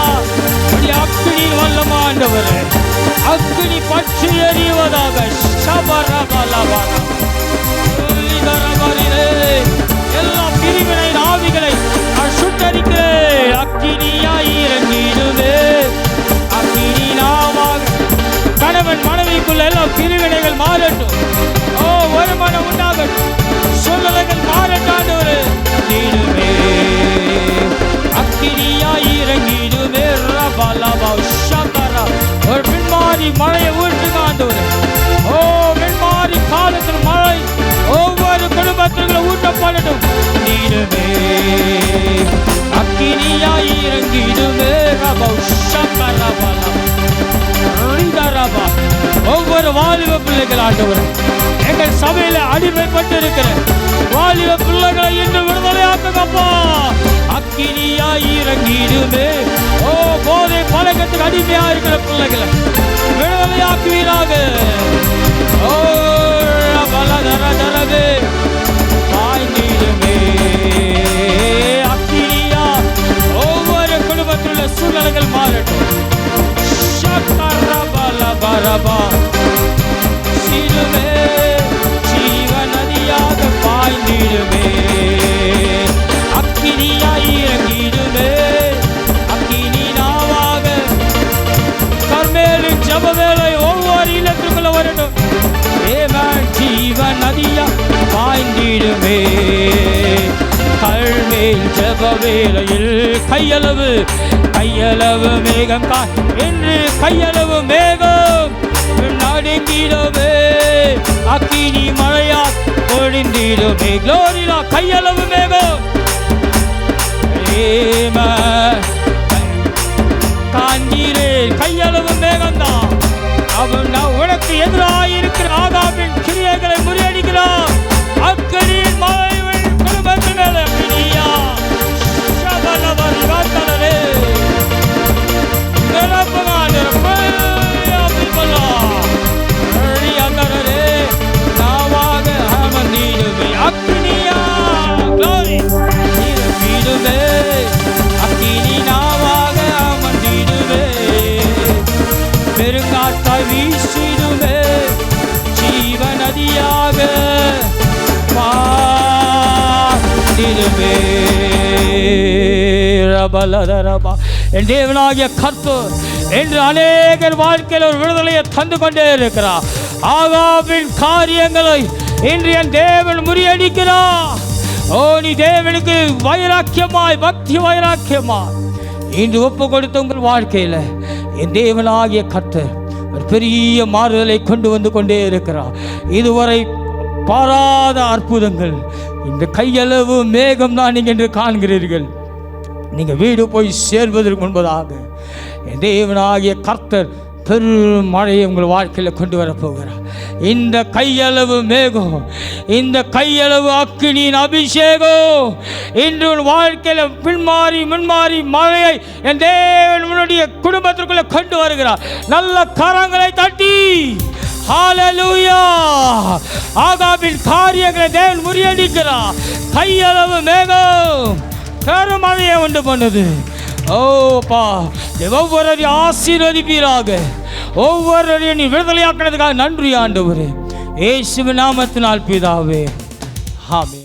அக்கினி வல்லமாண்டவரே அக்கினி பற்றி எறிவதாக எல்லா பிரிவினை ஆவிகளை நான் சுட்டரிக்கிறேன். அக்கினியாய் இறங்கிடுமே அக்கினி நாவாக கணவன் மனைவிக்குள்ள எல்லா பிரிவினைகள் மாறட்டும். ஓ ஒரு மனம் உண்டாகட்டும். சொல்லுதல்கள் மாறட்டாண்டவரே நீடுமே அக்கினியாய் இறங்கிடுமே ஒரு பின்மாறி மழையை ஊற்றுகாண்டவரே. ஓ பின்மாறி காலத்தில் மழை ஒவ்வொரு குடும்பத்திற்குள்ள ஊற்றப்படட்டும். நீடுமே அக்கினியாய் இறங்கிடுமே ஒவ்வொரு வாலிப பிள்ளைகள் ஆண்டவர் எங்கள் சபையில அடிமைப்பட்டு இருக்கிற வாலிப பிள்ளைகளை இன்று விடுதலையாக்குங்கப்பா. அக்கினியாய் இறங்கிடுமே. ஓ போதை பழக்கத்துக்கு அடிமையா இருக்கிற பிள்ளைகளை விடுதலையாக்குவீராக. ஓ பலதரவே பாய்ந்திடுமே அக்கினியா ஒவ்வொரு குடும்பத்தில் உள்ள சூழ்நிலைகள் மாறட்டும். சீடுமே ஜீவ நதியாக பாய்ந்திடுமே அக்கினியாய் இறங்கிடுமே அக்கினி நாவாக கர்மேலின் ஜப வேலை ஒவ்வொரு இல்லத்திற்குள்ள வரட்டும். ஜீவ நதியா பாய்ந்திடுமே கல்மேல் ஜப வேளையில் கையளவு மேகம் என்று கையளவு மேகம் நடுங்கிடுமே அக்கினி மழையா பொழிந்திடுமே. க்ளோரியா கையளவு மேகம் காண்கிறே கையளவு மேகம்தான். அவன் நான் உனக்கு எதிராக இருக்கிற ஆகாபின் கிரியைகளை முறியடிக்கிறான். அக்கினியின் மழை குடும்பத்தின் மேலே அக்கினியா சபலவரே நாவாக அமர்ந்திடுமே அக்கினியா க்ளோரி இருந்திடுமே அக்கினி நாவாக அமர்ந்திடுமே பெருங்காற்றாய் வீசிடுமே ஜீவ நதியாக பாய்ந்திடுமே. என் தேவனாகிய கர்த்தர் என்று அநேகர் வாழ்க்கையில் ஒரு விடுதலையை தந்து கொண்டே இருக்கிறார். ஆகாபின் காரியங்களை இன்று என் தேவன் முறியடிக்கிறார். ஓ நீ தேவனுக்கு வைராக்கியமாய் பக்தி வைராக்கியமாய் இன்று ஒப்பு கொடுத்த உங்கள் வாழ்க்கையில் என் தேவனாகிய கர்த்தர் ஒரு பெரிய மாறுதலை கொண்டு வந்து கொண்டே இருக்கிறார். இதுவரை பாராத அற்புதங்கள் இந்த கையளவு மேகம் தான் நீங்கள் என்று காண்கிறீர்கள். நீங்கள் வீடு போய் சேர்வதற்கு முன்பதாக என் தேவனாகிய கர்த்தர் பெரும் மழையை உங்கள் வாழ்க்கையில் கொண்டு வரப்போகிறார். இந்த கையளவு மேகம் இந்த கையளவு அக்கினியின் அபிஷேகம் இன்று உன் வாழ்க்கையில் முன்மாறி மழையை என் தேவன் உன்னுடைய குடும்பத்திற்குள்ள கொண்டு வருகிறார். நல்ல கரங்களை தட்டி ஹல்லேலூயா. ஆகாபின் காரியங்களை தேவன் முறியடிக்கிறார். கையளவு மேகம் பெருமழையை உண்டு பண்ணுது. ஓப்பா ஒவ்வொருவரையும் ஆசீர்வதிப்பீராக. ஒவ்வொருவரையும் நீ விடுதலையாக்குறதுக்காக நன்றி ஆண்டவரே. இயேசுவின் நாமத்தினால் பிதாவே ஆமென்.